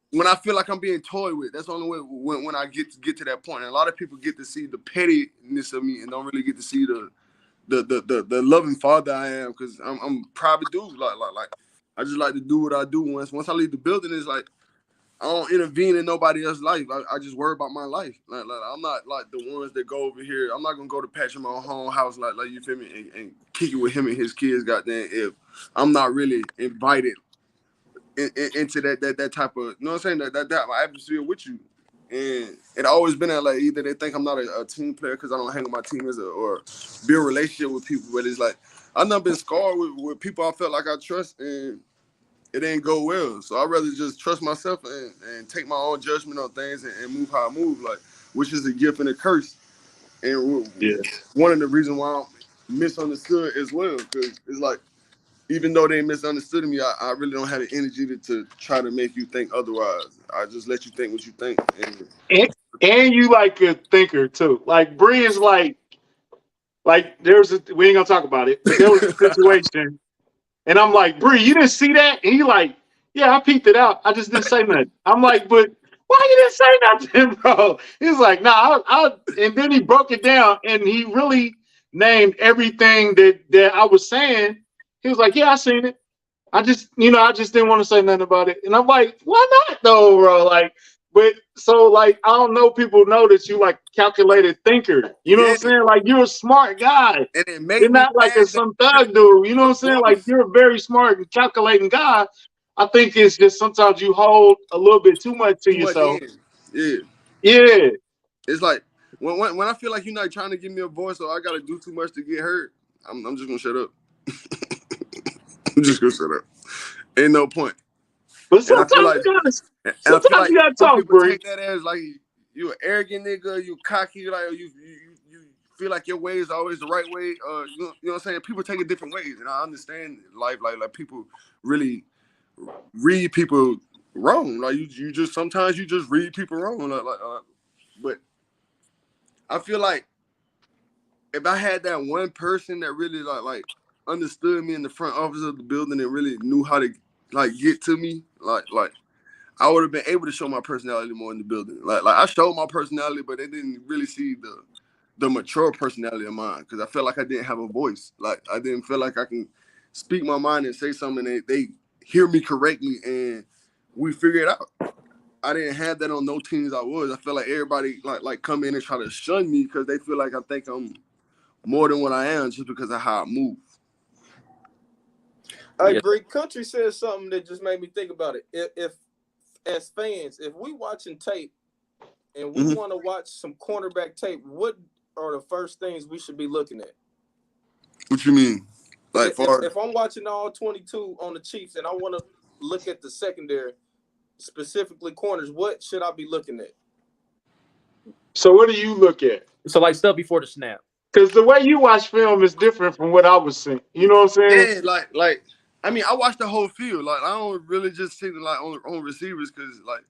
when I feel like I'm being toyed with, that's the only way when I get to that point. And a lot of people get to see the pettiness of me and don't really get to see the loving father I am because I'm private dude, like I just like to do what I do. Once I leave the building, it's like I don't intervene in nobody else's life. I just worry about my life. Like I'm not like the ones that go over here. I'm not gonna go to Patrick Mahomes' house like you feel me and kick it with him and his kids. Goddamn, if I'm not really invited into that type of, you know what I'm saying? That my atmosphere with you, and it always been that like either they think I'm not a team player because I don't hang with my team or build a relationship with people. But it's like I've not been scarred with people I felt like I trust and it ain't go well. So I'd rather just trust myself and take my own judgment on things and move how I move. Like which is a gift and a curse. And Yeah. one of the reasons why I'm misunderstood as well, because it's like, even though they misunderstood me, I really don't have the energy to try to make you think otherwise. I just let you think what you think. And you like a thinker too. Like Bree is like we ain't gonna talk about it, but there was a situation, and I'm like, Bree, you didn't see that? And he like, yeah, I peeked it out. I just didn't say nothing. I'm like, but why you didn't say nothing, bro? He's like, nah, and then he broke it down and he really named everything that I was saying. He was like, yeah, I seen it. I just didn't want to say nothing about it. And I'm like, why not though, bro? Like, but so like, I don't know, people know that you like calculated thinker. You know what I'm saying? Like, you're a smart guy. And it made You're me not like mad some thug dude. You know what I'm saying? Like, voice. you're a very smart and calculating guy. I think it's just sometimes you hold a little bit too much to Too much yourself. in. Yeah. It's like when I feel like you're not trying to give me a voice, or I gotta do too much to get heard, I'm just gonna shut up. I'm just gonna shut up. Ain't no point. But And I feel like you gotta some talk, people Bree. take that as like you an arrogant nigga, you cocky, like you feel like your way is always the right way. You know what I'm saying? People take it different ways, and I understand life. Like people really read people wrong. Like you just sometimes you just read people wrong. But I feel like if I had that one person that really like understood me in the front office of the building and really knew how to like get to me, like I would have been able to show my personality more in the building. Like I showed my personality, but they didn't really see the mature personality of mine, because I felt like I didn't have a voice. Like I didn't feel like I can speak my mind and say something and they hear me correctly and we figure it out. I didn't have that on no teams I was. I feel like everybody like come in and try to shun me because they feel like I think I'm more than what I am just because of how I move. Hey, Bree, Country said something that just made me think about it. If as fans, if we watching tape and we want to watch some cornerback tape, what are the first things we should be looking at? What you mean? Like if I'm watching all 22 on the Chiefs and I want to look at the secondary, specifically corners, what should I be looking at? So what do you look at? So like stuff before the snap. Because the way you watch film is different from what I was seeing. You know what I'm saying? Yeah, like I mean, I watch the whole field. Like I don't really just see like on receivers, because like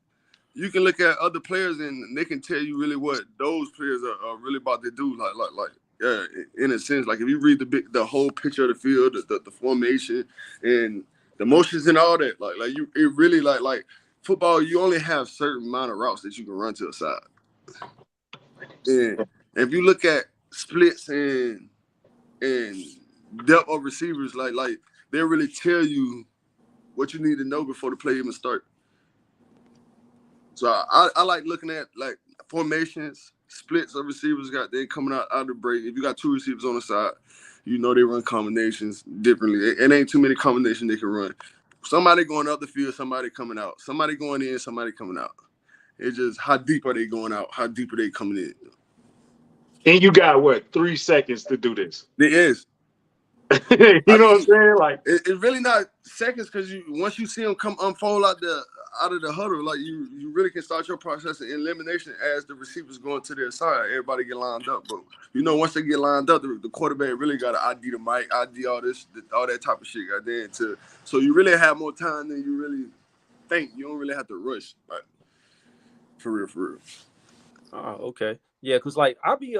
you can look at other players and they can tell you really what those players are really about to do. Like yeah, in a sense, like if you read the whole picture of the field, the formation and the motions and all that, like it really like football. You only have certain amount of routes that you can run to the side. And if you look at splits and depth of receivers, like they really tell you what you need to know before the play even start. So I like looking at like formations, splits of receivers they coming out of the break. If you got two receivers on the side, you know they run combinations differently. It ain't too many combinations they can run. Somebody going up the field, somebody coming out. Somebody going in, somebody coming out. It's just how deep are they going out? How deep are they coming in? And you got what, 3 seconds to do this? It is. You know what I'm saying? Like it's really not seconds, because once you see them come unfold out of the huddle, like you really can start your process of elimination as the receivers going to their side. Everybody get lined up, but once they get lined up, the quarterback really got to ID the mic, ID all that type of shit. So you really have more time than you really think. You don't really have to rush, like for real. Oh, okay. Yeah, because like I'll be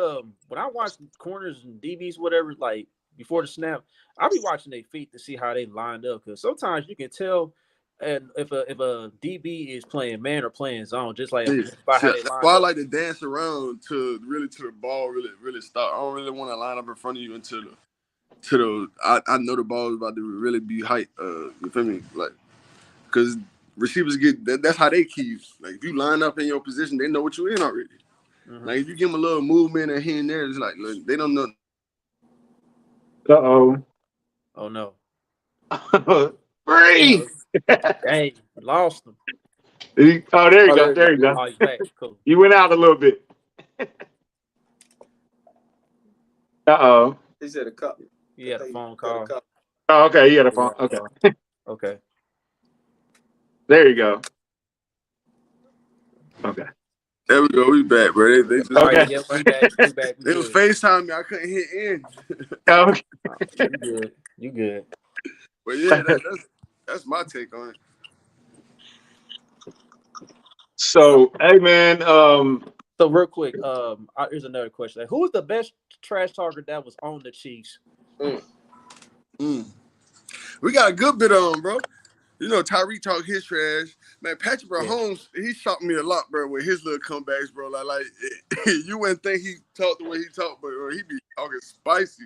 when I watch corners and DBs, whatever, like before the snap, I'll be watching their feet to see how they lined up, because sometimes you can tell and if a DB is playing man or playing zone, just like by how they line why I up. like to dance around to the ball really start. I don't really want to line up in front of you until I know the ball is about to really be hype. You feel me? Like, because receivers that's how they key you. Like if you line up in your position, they know what you're in already. Mm-hmm. Like if you give them a little movement and here and there, it's like look, they don't know. Oh no. Bree! Dang, lost him. There you go. There you go. Oh, he's back. Cool. You went out a little bit. He said a cup. He had a phone call. Oh, okay. He had a phone. Okay. Okay. There you go. Okay. There we go. We back, bro. They just All right, Okay. yeah, we back. We back. We they was good. FaceTime me. I couldn't hit in. Okay. Oh, you good. You good. But yeah, that's my take on it. So, hey man, So real quick, here's another question. Who was the best trash talker that was on the Chiefs? We got a good bit on, bro. You know, Tyreek talk his trash. Man, Patrick Mahomes, he shocked me a lot, bro, with his little comebacks, bro. Like you wouldn't think he talked the way he talked, but he be talking spicy.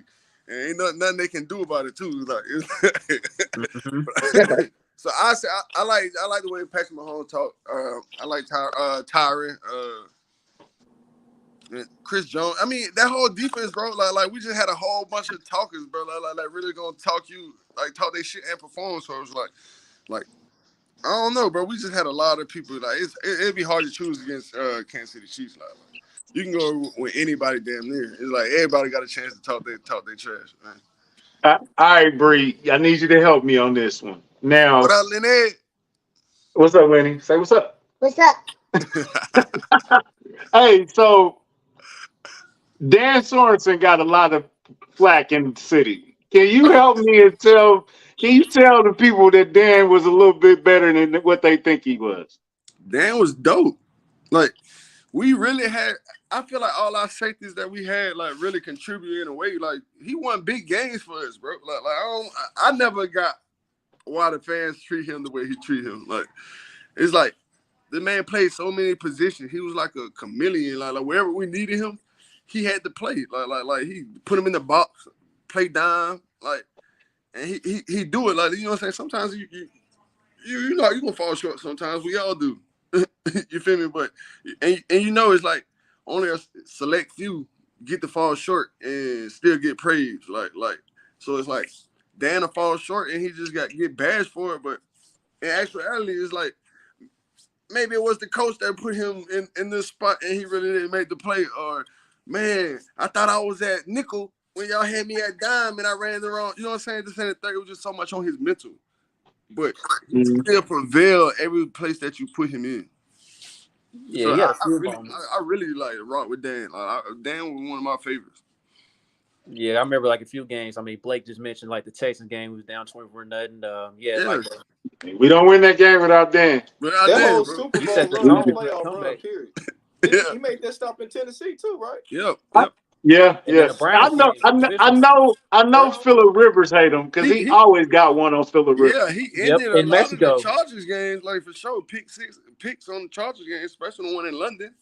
And ain't nothing they can do about it, too. Like, so I say I like the way Patrick Mahomes talk. I like Tyron, Chris Jones. I mean, that whole defense, bro. Like we just had a whole bunch of talkers, bro. Like really gonna talk their shit and perform. So it was like I don't know, bro. We just had a lot of people. Like it'd be hard to choose against Kansas City Chiefs. Like you can go with anybody damn near. It's like everybody got a chance to talk their trash, man. all right, Bree, I need you to help me on this one. Now, What up, Lynette? what's up, Lenny? Say what's up. What's up? Hey, so Dan Sorensen got a lot of flack in the city. Can you help me and can you tell the people that Dan was a little bit better than what they think he was? Dan was dope. Like we really had. I feel like all our safeties that we had like really contributed in a way. Like he won big games for us, bro. I never got why the fans treat him the way he treat him. Like it's like the man played so many positions. He was like a chameleon. Like wherever we needed him, he had to play. Like he put him in the box, play dime, and he do it. Like you know what I'm saying. Sometimes you know you gonna fall short. Sometimes we all do. You feel me? But and you know it's like only a select few get to fall short and still get praised. Like so it's like Dan will fall short and he just get bashed for it. But in actuality, it's like maybe it was the coach that put him in this spot and he really didn't make the play. Or man, I thought I was at nickel when y'all had me at dime and I ran the wrong. You know what I'm saying? This and the third, it was just so much on his mental. But he still prevail every place that you put him in. Yeah, So yeah. I really like rock with Dan. Dan was one of my favorites. Yeah, I remember like a few games. I mean, Blake just mentioned like the Texans game was down 24-0. Like We don't win that game without Dan. Without That Dan, whole bro. Super he Bowl set the run, tone. playoff run, Comeback. period. Yeah. He made that stop in Tennessee too, right? Yep. Yeah, And then the yes. Browns game, I know Phillip Rivers hate him because he always got one on Phillip Rivers. Yeah, he ended a in lot of the Mexico. Chargers games, like for sure. Picks on the Chargers game, especially the one in London.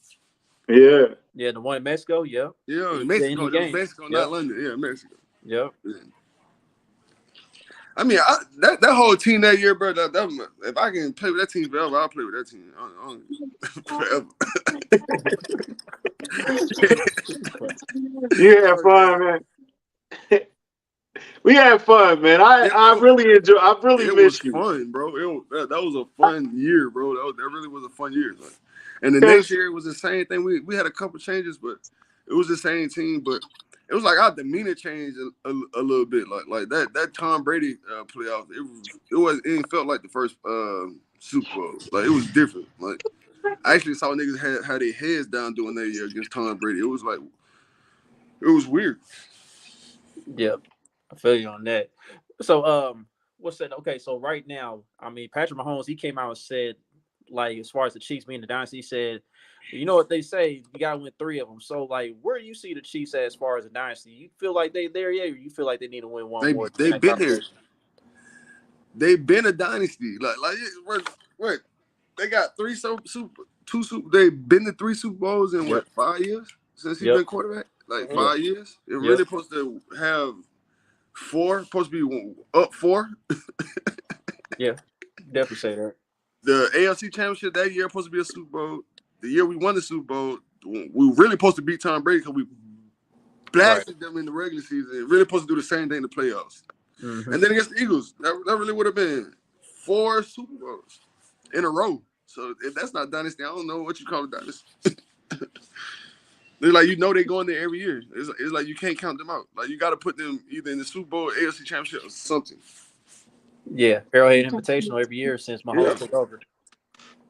Yeah. Yeah, the one in Mexico. Yeah, Yeah, He Mexico. the It was Mexico, not London. Yeah, Mexico. Yep. Yeah. I mean, that whole team that year, bro. That if I can play with that team forever, I'll play with that team forever. You had fun, man. We had fun, man. I really enjoy. I really miss you. It was fun, bro. That was a fun year, bro. That really was a fun year. Like, and the next year it was the same thing. We had a couple changes, but it was the same team. But it was like our demeanor changed a little bit. Like that Tom Brady playoff. It felt like the first Super Bowl. Like it was different. Like I actually saw niggas had their heads down doing that year against Tom Brady. It was weird. Yep. I feel you on that. So, what's that? Okay, so right now, I mean, Patrick Mahomes, he came out and said, like, as far as the Chiefs being the dynasty, he said, you know what they say, you got to win 3 of them. So, like, where do you see the Chiefs as far as a dynasty? You feel like they there yet, or you feel like they need to win one more? They've been there. They've been a dynasty. What? They got 3 Super. They've been to 3 Super Bowls in 5 years since he's been quarterback. Like 5 years. They're really supposed to have 4. Supposed to be up 4. Yeah, definitely say that. The AFC Championship that year supposed to be a Super Bowl. The year we won the Super Bowl, we were really supposed to beat Tom Brady because we blasted them in the regular season. Really supposed to do the same thing in the playoffs. Mm-hmm. And then against the Eagles, that really would have been 4 Super Bowls in a row. So if that's not dynasty, I don't know what you call it dynasty. They're like, they're going there every year. It's like you can't count them out. Like you got to put them either in the Super Bowl, AFC Championship, or something. Yeah, Arrowhead Invitational every year since Mahomes took over.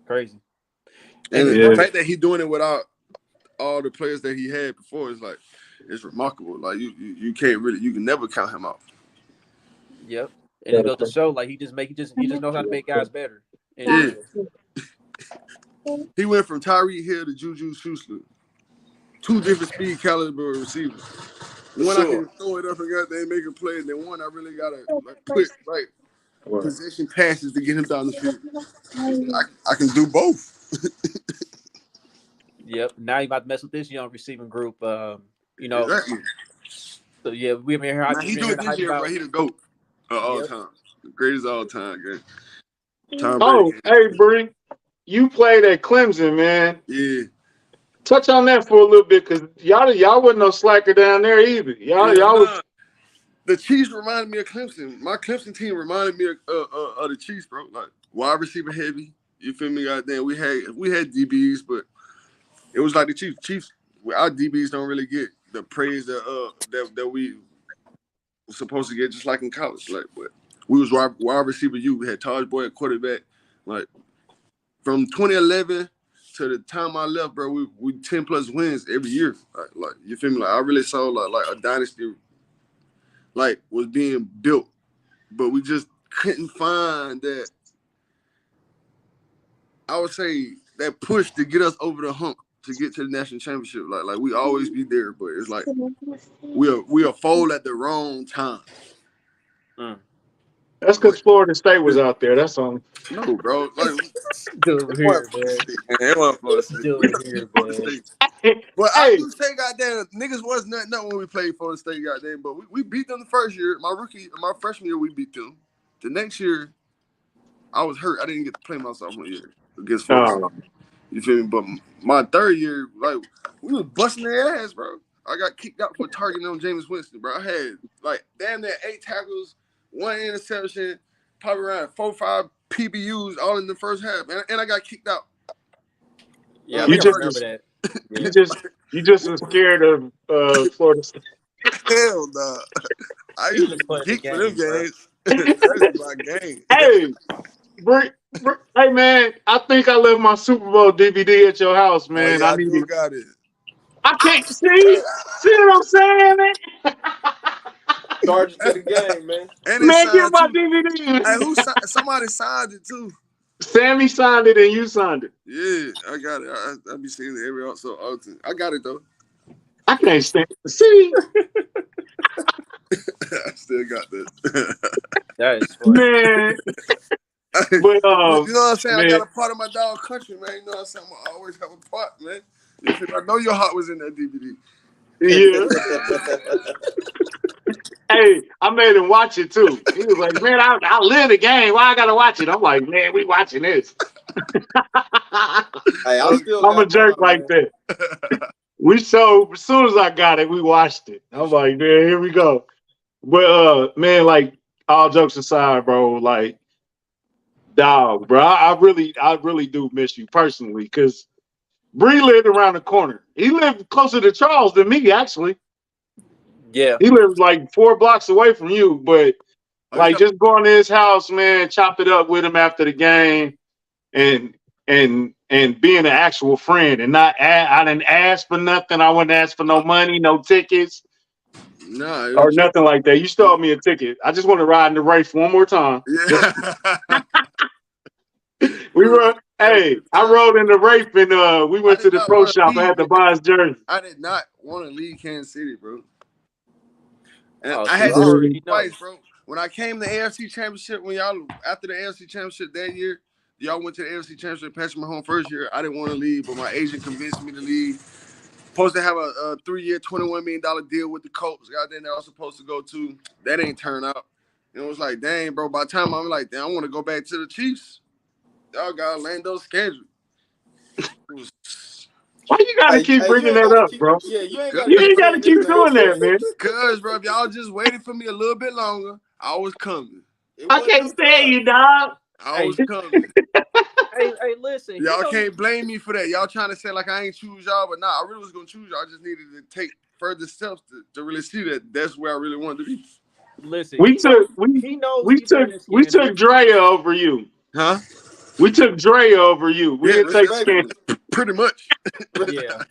Crazy. And Yeah. the fact that he's doing it without all the players that he had before is like, it's remarkable. Like you can't really, you can never count him out. Yep. And it goes to show like he just knows how to make guys better. And He went from Tyreek Hill to Juju Schuster. 2 different speed caliber receivers. One I can throw it up and goddamn make a play, and then one I really gotta like put right possession passes to get him down the field. I can do both. Yep. Now you about to mess with this young receiving group. You know. Exactly. So yeah, we've been here. He do it this year, bro. He the GOAT of all time. The greatest of all time, guys. Tom Brady. Hey, Bree, you played at Clemson, man. Yeah. Touch on that for a little bit, because y'all wasn't no slacker down there either. Y'all was. The Chiefs reminded me of Clemson. My Clemson team reminded me of the Chiefs, bro. Like wide receiver heavy. You feel me? Goddamn, we had DBs, but it was like the Chiefs. Chiefs, our DBs don't really get the praise that we were supposed to get, just like in college. Like, but we was wide receiver. We had Taj Boyd at quarterback. Like from 2011 to the time I left, bro, we 10+ wins every year. Like you feel me? Like I really saw like a dynasty like was being built, but we just couldn't find that. I would say that push to get us over the hump to get to the national championship. Like we always be there, but it's like we'll fold at the wrong time. That's because Florida State was out there. That's all. No, bro. Like, Dude, here, man. It wasn't Florida State. Dude, here, man. But I do say, goddamn, niggas was nothing when we played Florida State, goddamn. But we beat them the first year. My freshman year, we beat them. The next year, I was hurt. I didn't get to play my sophomore year against Florida State. You feel me? But my third year, like, we was busting their ass, bro. I got kicked out for targeting on Jameis Winston, bro. I had, like, damn near 8 tackles, 1 interception, probably around 4 or 5 PBUs all in the first half, and I got kicked out. Yeah, you just remember that. You just was scared of Florida State. Hell no. I used to geek for them games. That's my game. Hey, hey man, I think I left my Super Bowl DVD at your house, man. Oh, yeah, I need to. Got it. I can't see what I'm saying, man. Charge to the game, man. And man, get my DVD. Hey, somebody signed it too. Sammy signed it and you signed it. Yeah, I got it. I be seeing it every so often. I got it though. I can't stand it. See? I still got this. That is funny. Man. But, you know what I'm saying? man. I got a part of my dog country, man. You know what I'm saying? I always have a part, man. I know your heart was in that DVD. Yeah. Hey, I made him watch it too. He was like, man, I live the game. Why I gotta watch it? I'm like, man, we watching this. Hey, I'm a jerk like that. As soon as I got it, we watched it. I'm like, man, here we go. But man, like, all jokes aside, bro, like, dog, bro, I really do miss you personally, because Bree lived around the corner. He lived closer to Charles than me, actually. Yeah. He lives like 4 blocks away from you, but like just going to his house, man, chop it up with him after the game, and being an actual friend, and I didn't ask for nothing. I wouldn't ask for no money, no tickets, or nothing like that. You stole me a ticket. I just want to ride in the race one more time. Yeah. Hey, I rode in the rape, and we went to the pro shop. I had to buy his jersey. I did not want to leave Kansas City, bro. And Oh, I had so to twice, bro. When I came to the AFC Championship, after the AFC Championship that year, y'all went to the AFC Championship, Patrick Mahomes first year. I didn't want to leave, but my agent convinced me to leave. Supposed to have a 3-year, $21 million deal with the Colts. Goddamn, I was supposed to go to. That ain't turn out. And it was like, dang, bro. By the time I'm like, damn, I want to go back to the Chiefs. Y'all got Orlando's schedule. Why you gotta keep bringing that up, bro? Yeah, you ain't gotta keep doing that, man. Cause, bro, if y'all just waited for me a little bit longer, I was coming. I can't stand you, dog. I was coming. Hey, listen. Y'all can't blame me for that. Y'all trying to say like I ain't choose y'all, but nah, I really was gonna choose y'all. I just needed to take further steps to really see that that's where I really wanted to be. Listen, we took Drea over you. Huh? We took Dre over you. We didn't take Scan. Pretty much. Yeah.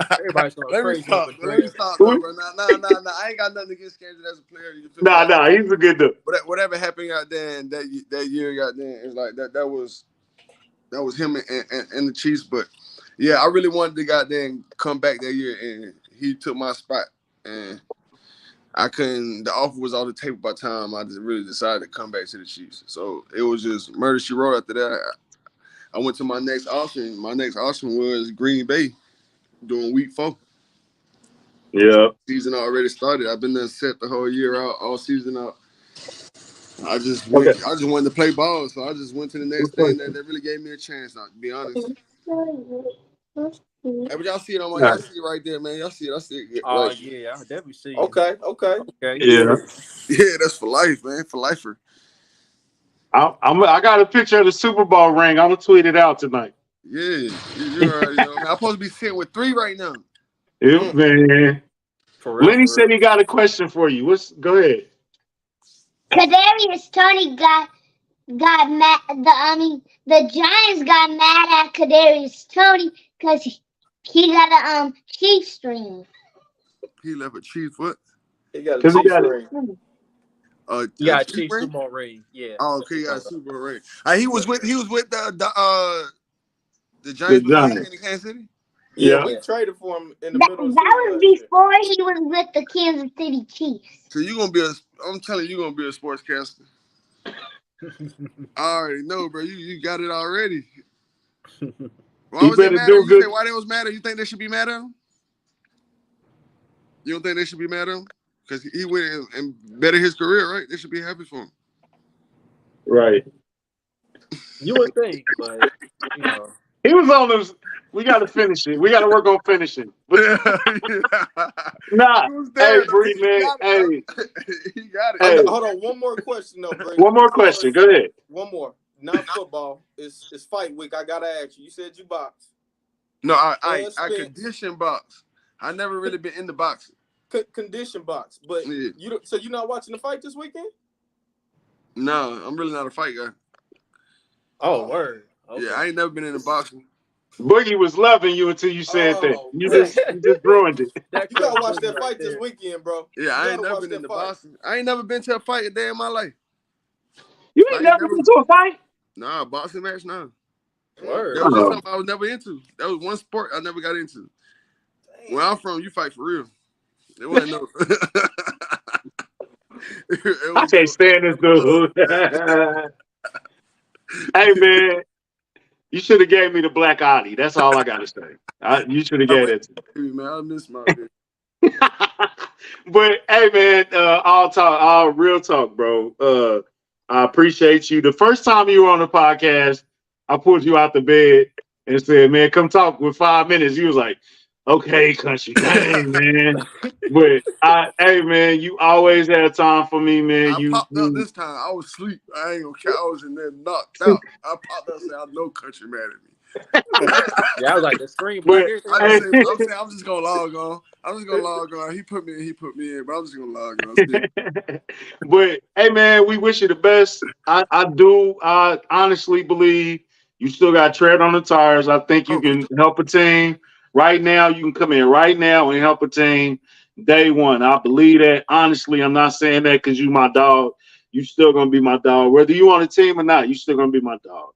Everybody's going Let me crazy stop. over Let me Dre. stop, though, bro. Nah. I ain't got nothing against Scandrick as a player. You feel me? Nah, he's a good dude. Whatever happened out there and that year, goddamn, it's like that was him and the Chiefs. But yeah, I really wanted to goddamn come back that year, and he took my spot, and I couldn't. The offer was on the table by the time I just really decided to come back to the Chiefs. So it was just murder she wrote. After that, I went to my next option. My next option was Green Bay during week 4. Yeah. Season already started. I've been there set the whole year out, all season out. I just wanted to play ball, so I just went to the next thing that really gave me a chance. Now, to be honest. Hey, but y'all see it on my, y'all see it right there, man. Y'all see it. I see it. Oh, right. yeah, I definitely see it. Okay. Yeah. Yeah, that's for life, man. For lifer. I got a picture of the Super Bowl ring. I'm gonna tweet it out tonight. Yeah, you already know. Man, I'm supposed to be sitting with 3 right now. Yeah, man. For real, Lenny for said real. he got a question for you. Go ahead. Kadarius Toney got mad. The Giants got mad at Kadarius Toney because he got a Chiefs string. He left a Chiefs what? He got a Cause he Chiefs got ring. Yeah, Chiefs Chiefs ring? Super Bowl ring. Yeah. Oh, okay, he got a Super Bowl ring. He was with the Giants in Kansas City. Yeah, we traded for him in the middle of the That season was last year. before he was with the Kansas City Chiefs. So I'm telling you, you're gonna be a sportscaster. I already know, bro. You got it already. Why was they mad at him? You say why they was mad at him? You think they should be mad at him? You don't think they should be mad at him? Because he went and bettered his career, right? They should be happy for him. Right. You would think, but you know. He was on those. We got to finish it. We got to work on finishing. Nah. Hey, Bree, man. Hey. He got it. Hey. Hold on. One more question, though, Bree. One more question. Go ahead. One more. Not football. It's fight week. I gotta ask you. You said you box. No, I condition box. I never really been in the boxing. Condition box, but so you're not watching the fight this weekend? No, I'm really not a fight guy. Oh, word. Okay. Yeah, I ain't never been in the boxing. Boogie was loving you until you said that. You just ruined it. You gotta watch that fight this weekend, bro. Yeah, I ain't never been in the boxing. I ain't never been to a fight a day in my life. You ain't never been to a fight? Nah, boxing match, nah. Word. That was just something I was never into. That was one sport I never got into. Damn. Where I'm from, you fight for real. It wasn't no. I can't stand this dude. Hey, man. You should have gave me the black Audi. That's all I got to say. You should have gave it to me. Man, I miss my But, hey, man, all real talk, bro. I appreciate you. The first time you were on the podcast, I pulled you out the bed and said, man, come talk with 5 minutes. You was like, okay, country, dang, man. But, hey, man, you always had time for me, man. I popped up this time. I was asleep. I ain't gonna count. I was in there knocked out. I popped up and said, I know country mad at me. Yeah, I was like the screen. I'm just gonna log on. He put me in, but I'm just gonna log on. But hey, man, we wish you the best. I honestly believe you still got tread on the tires. I think you can help a team right now. You can come in right now and help a team day one. I believe that. Honestly, I'm not saying that because you my dog. You still gonna be my dog, whether you on a team or not. You still gonna be my dog.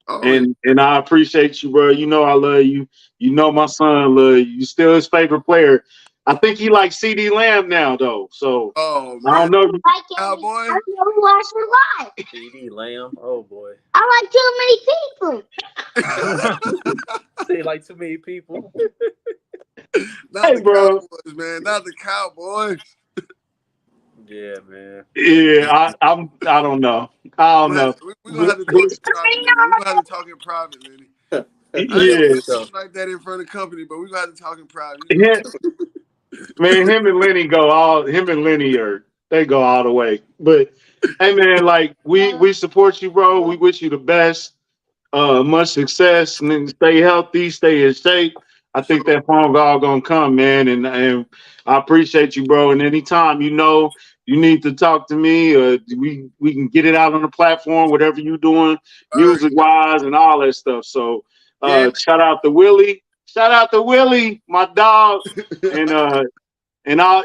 And I appreciate you, bro. You know I love you. You know my son love you. You still his favorite player. I think he likes CD Lamb now, though. So I don't know. Cowboy. I don't watch a lot. CD Lamb. Oh boy. I like too many people. Say like too many people. Not the Cowboys, man. Not the Cowboys. Yeah, man. Yeah, I don't know. I don't know. We're gonna have to talk in private. We're gonna have to talk in private, Lenny. Yeah, like that in front of the company, but we're gonna have to talk in private. Man, him and Lenny go all the way. But hey, man, like we support you, bro. We wish you the best. Much success, and then stay healthy, stay in shape. I think that phone call gonna come, man, and I appreciate you, bro. And anytime you need to talk to me, or we can get it out on the platform, whatever you're doing, music wise and all that stuff. So shout out to Willie. Shout out to Willie, my dog, and all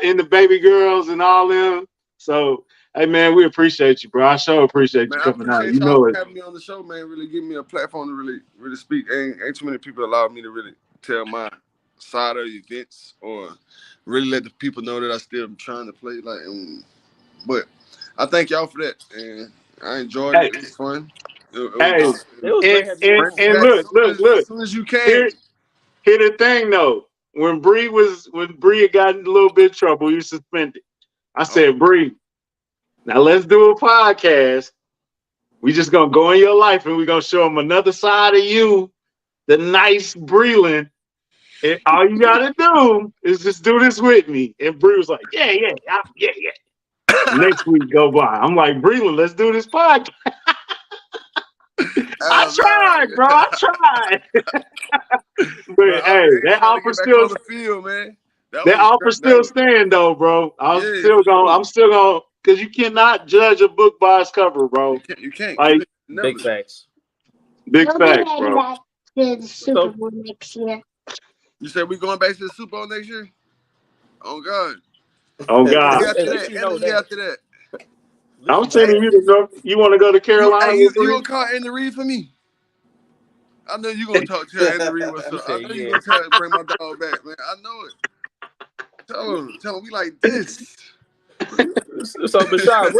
and the baby girls and all them. So hey man, we appreciate you, bro. I sure appreciate you coming out. You know it. Having me on the show, man. Really giving me a platform to really speak. Ain't too many people allow me to really tell my side of events or really let the people know that I still am trying to play. But I thank y'all for that, and I enjoyed it. It was fun. It was great having you on. And look. As soon as you can. Here's the thing though. When Bree had gotten a little bit of trouble, he was suspended. I said, Bree, now let's do a podcast. We just gonna go in your life and we're gonna show them another side of you, the nice Breeland. And all you gotta do is just do this with me. And Bree was like, yeah. Next week go by. I'm like, Breeland, let's do this podcast. I tried, bro. I tried. But hey, that offer still on the field, man. That offer still stand though, bro. I'm still gonna, because you cannot judge a book by its cover, bro. You can't. Like, big facts. Big facts, bro. Back to the Super Bowl next year. You said we going back to the Super Bowl next year? Oh God. Oh God. After that. I'm telling you to go. You want to go to Carolina? You gonna call Andy Reid for me? I know you gonna talk to Andy Reid. What's up? I know you gonna bring my dog back, man. I know it. Tell him we like this. So Bashaud,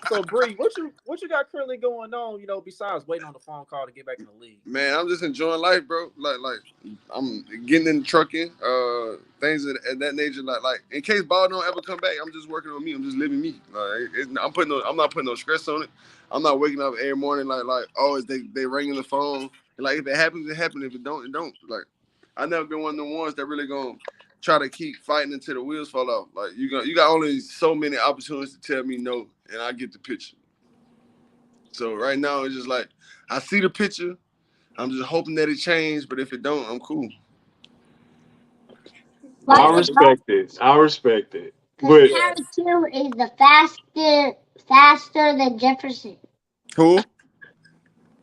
so Bree, what you got currently going on? You know, besides waiting on the phone call to get back in the league. Man, I'm just enjoying life, bro. Like I'm getting in the trucking, things of that nature. Like in case Ball don't ever come back, I'm just working on me. I'm just living me. Like I'm not putting no stress on it. I'm not waking up every morning like oh, they ringing the phone. Like if it happens, it happens. If it don't, it don't. Like I never been one of the ones that really gonna try to keep fighting until the wheels fall off. Like you got only so many opportunities to tell me no, and I get the picture. So right now it's just like I see the picture. I'm just hoping that it changes, but if it don't, I'm cool. I respect it. But Harry Q is the faster than Jefferson. Who?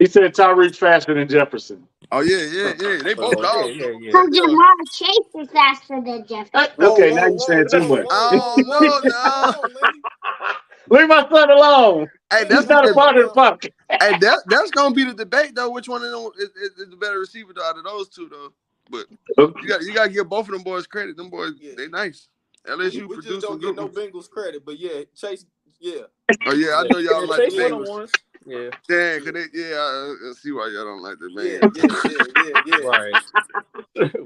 He said Tyreek faster than Jefferson. Oh yeah. They both dogs. Yeah. Jamar Chase is faster than Jefferson. Okay, now you're saying too much. Oh no. Leave my son alone. Hey, that's not a part of the pocket. Hey, that's gonna be the debate though. Which one of them is the better receiver out of those two though? But you gotta give both of them boys credit. Them boys, they nice. LSU we producing just don't get no Bengals credit, but yeah, Chase, yeah. Oh yeah, I know y'all like the Bengals. Yeah. Damn, I see why y'all don't like the Bengals. Yeah. Right.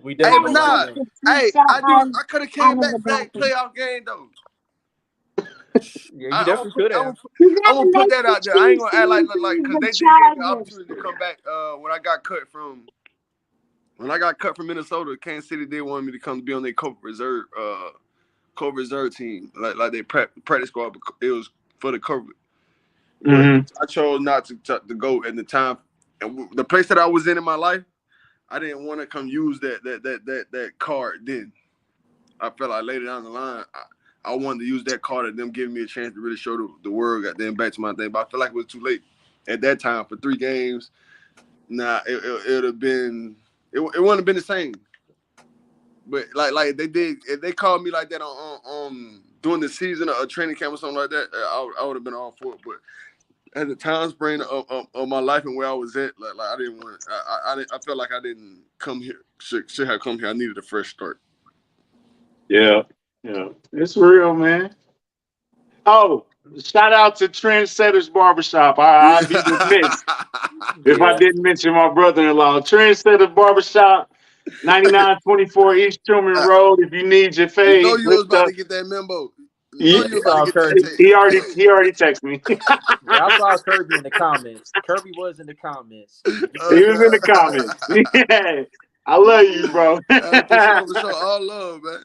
We definitely. I could have came back for that playoff game though. Yeah, you definitely could have. I'm gonna put that out there. I ain't gonna act like because they did give me the opportunity to come back when I got cut from Minnesota. Kansas City did want me to come be on their COVID reserve team, like they practice squad. It was for the COVID. I chose not to go at the time, and the place that I was in my life, I didn't want to come use that card. Then I felt like later down the line, I wanted to use that card and them giving me a chance to really show the world, got them back to my thing. But I feel like it was too late at that time for 3 games. Nah, it would have been it wouldn't have been the same. But like they did, if they called me like that on during the season or a training camp or something like that, I would have been all for it. But at the time span of my life and where I was at, like I didn't want. I felt like I didn't come here. Should have come here. I needed a fresh start. Yeah, it's real, man. Oh, shout out to Trendsetters Barbershop. I'd be remiss if I didn't mention my brother-in-law. Trendsetters Barbershop, 9924 East Truman Road. If you need your fade, you know you was about to get that memo. He already texted me. I saw Kirby in the comments. Kirby was in the comments. He was in the comments. Yeah. I love you, bro. For sure. All love, man.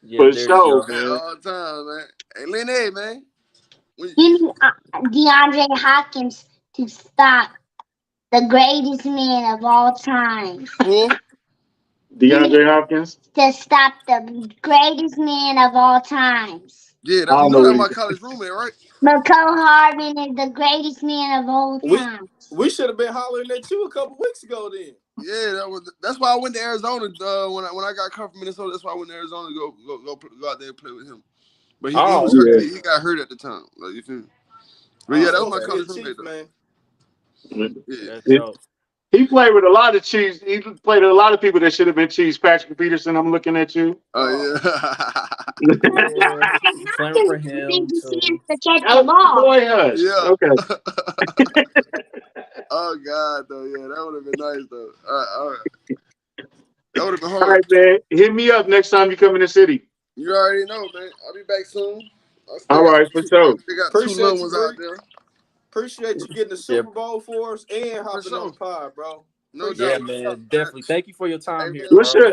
Yeah, for sure, man. All the time, man. Hey, Lynn, man. You need DeAndre Hopkins to stop the greatest man of all time. Who? DeAndre Hopkins? To stop the greatest man of all times. Yeah, I you don't know know that what my he- college roommate, right? McCall Hardman is the greatest man of all We time. we should have been hollering at you a couple weeks ago then. Yeah, that's why I went to Arizona when I got cut from Minnesota. That's why I went to Arizona to go out there and play with him. But he Oh, was hurt. okay. He got hurt at the time. Like, you feel me? But yeah, that was my okay. college Good roommate Chief, though. man. Yeah. That's dope. He played with a lot of Chiefs. He played with a lot of people that should have been Chiefs. Patrick Peterson, I'm looking at you. Oh Yeah, playing for him too. To catch the ball. Boy, hush. yeah. Okay. Oh God, though. Yeah, that would have been nice though. All right. That would have been All hard. right, man. Hit me up next time you come in the city. You already know, man. I'll be back soon. All right, for sure. They got two Appreciate little you, ones Bree. out there. Appreciate you getting the Super Bowl for us and hopping on the pod, bro. No Appreciate doubt. it. Yeah, man, definitely. Thank you for your time here, What's bro. your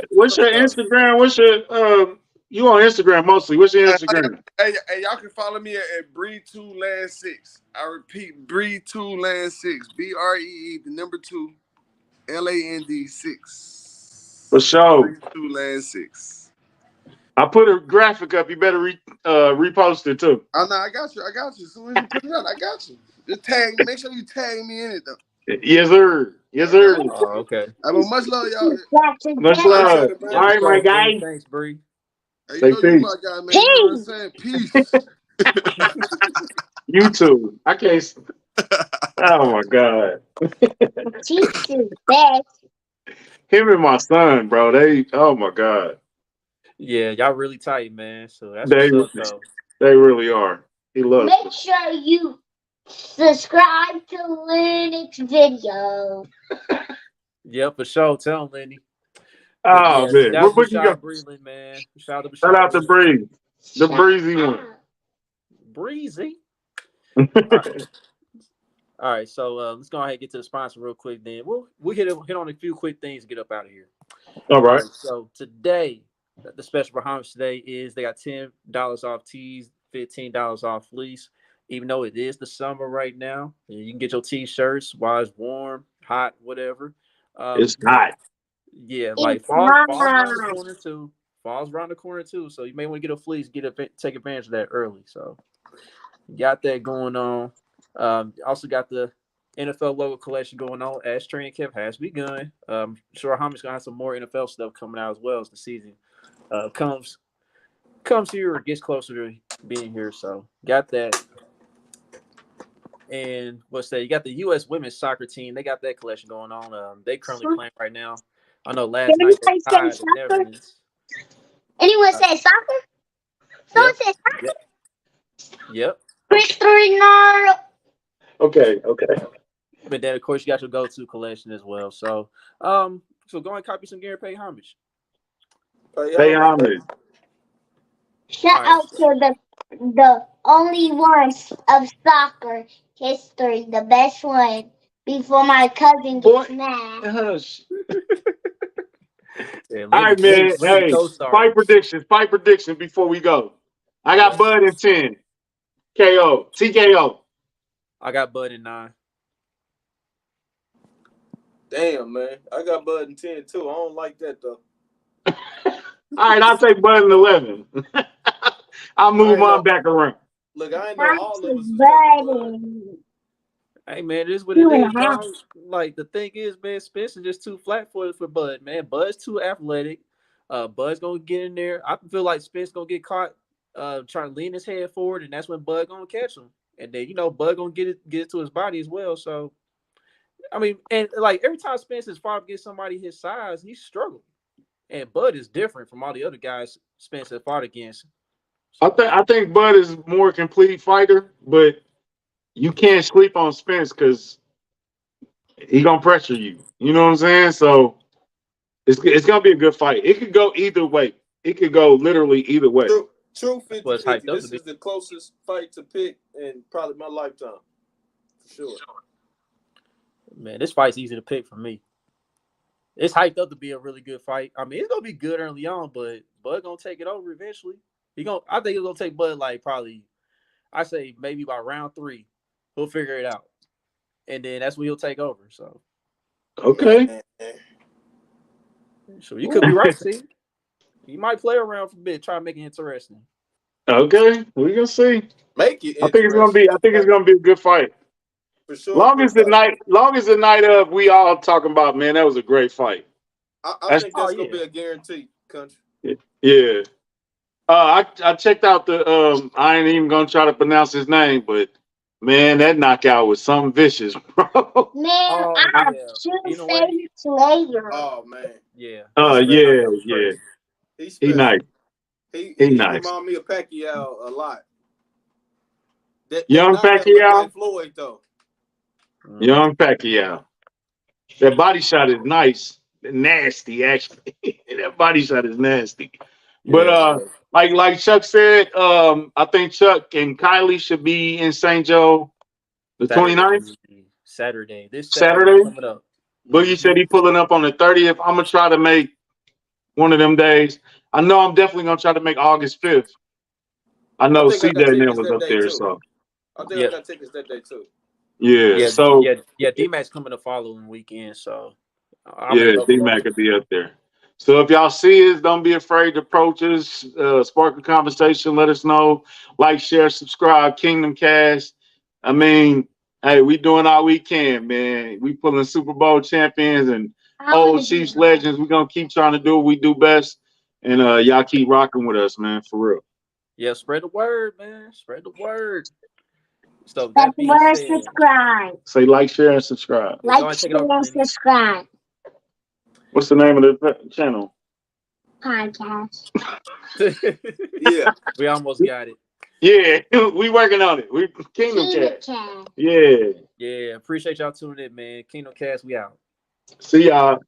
Instagram? What's your you on Instagram mostly? What's your Instagram? Hey, y'all can follow me at Bree2Land6. I repeat, Bree2Land6. BREE, the number 2, LAND6. For sure. Bree2Land6. I put a graphic up. You better repost it too. Oh no, I got you. As soon as you put it out, I got you. Just tag. Make sure you tag me in it though. Yes, sir. Yes, sir. Oh, okay. Much love, y'all. Much love. Appreciate it, man. All right, my guy. Thanks, Bree. Hey, Say you know you peace. my guy, man. You know what I'm saying? Peace. You too. I can't. Oh my God. Jesus, best. Him and my son, bro. They. Oh my God. Yeah, y'all really tight, man. So that's They. what's up, though. They really are. He loves. Make sure you subscribe to Linux video. Yeah, for sure. Tell him, Lenny. Oh man. Shout out to What you got? Bashaud Breeland, man. Shout out to Shout out to Bashaud Bree. The breezy one. Breezy. All All right, so let's go ahead and get to the sponsor real quick. Then we'll hit on a few quick things and get up out of here. right. So today, the special for Hamas today is they got $10 off tees, $15 off fleece. Even though it is the summer right now, you can get your t-shirts while it's warm, hot, whatever. It's hot. Yeah, like It's fall's around the hot. corner too. Fall's around the corner too. So you may want to get a fleece, take advantage of that early. So got that going on. Also got the NFL logo collection going on as training camp has begun. Sure, Hamid's gonna have some more NFL stuff coming out as well as the season comes here or gets closer to being here. So got that. And what's that? You got the U.S. women's soccer team. They got that collection going on. They currently playing right now. I know last night they tied the Netherlands. Anyone say soccer? Someone say soccer? Yep. Victory Nard. Okay. But then of course you got your go-to collection as well. So go and copy some gear and pay homage. Pay homage. Shout out to the only ones of soccer history, the best one. Before my cousin gets mad. Hush. Yeah, All right, man. Hey, fight prediction before we go. I got Bud in 10. KO. TKO. I got Bud in 9. Damn, man. I got Bud in 10 too. I don't like that though. All right, I'll take Bud in 11. I'll move mine back around. Look, I ain't know all of us was taking Hey man, it is what it is, dog. Like the thing is, man, Spence is just too flat for Bud, man. Bud's too athletic. Bud's gonna get in there. I feel like Spence gonna get caught trying to lean his head forward, and that's when Bud gonna catch him. And then Bud gonna get it to his body as well. So I mean, and like every time Spence is fought against somebody his size, he's struggling. And Bud is different from all the other guys Spence has fought against. I think Bud is more complete fighter, but you can't sleep on Spence because he gonna pressure you. You know what I'm saying? So it's gonna be a good fight. It could go either way. It could go literally either way. True 50-50. This is the closest fight to pick in probably my lifetime. For sure. Man, this fight's easy to pick for me. It's hyped up to be a really good fight. I mean, it's gonna be good early on, but Bud gonna take it over eventually. I think he's gonna take Bud like probably, I say maybe by round 3. He'll figure it out, and then that's when he'll take over. So, okay. So you could be right, see. You might play around for a bit, try to make it interesting. Okay, we gonna see. Make it I think it's gonna interesting. be. I think it's gonna be a good fight. For sure. Long Good as the fight. night of we all talking about, man, that was a great fight. I think that's gonna be a guarantee, country. Yeah. I checked out the I ain't even gonna try to pronounce his name, but man, that knockout was something vicious, bro. Man, Oh, I have yeah. two You know what? favorite players. Oh man. Yeah. Yeah, That was yeah. crazy. He's He special. nice. He nice. remind me of Pacquiao a lot. That Young knockout looked Pacquiao. like Floyd though. Young Pacquiao. That body shot is nice. Nasty, actually. That body shot is nasty. But Yeah. like Chuck said, I think Chuck and Kylie should be in St. Joe the 29th. Saturday. This Saturday. coming up. Boogie said he pulling up on the 30th. I'm gonna try to make one of them days. I know I'm definitely gonna try to make August 5th. I know think I got CJ and them tickets was that up day, there, too. so I think I got tickets that day too. yeah. D-Mac's coming the following weekend, so D-Mac could be up there. So if y'all see us, don't be afraid to approach us, spark a conversation, let us know, like, share, subscribe, Kingdom Cast. I mean, hey, we doing all we can, man. We pulling Super Bowl champions and old Chiefs legends. We're gonna keep trying to do what we do best. And y'all keep rocking with us, man, for real. Yeah, spread the word, man. Spread the word. So That's that being where said, subscribe. Say like, share, and subscribe. Like, share, and subscribe. What's the name of the channel? Podcast. Yeah. We almost got it. Yeah, we working on it. We Kingdom Cast. Yeah. Yeah, appreciate y'all tuning in, man. Kingdom Cast, we out. See y'all.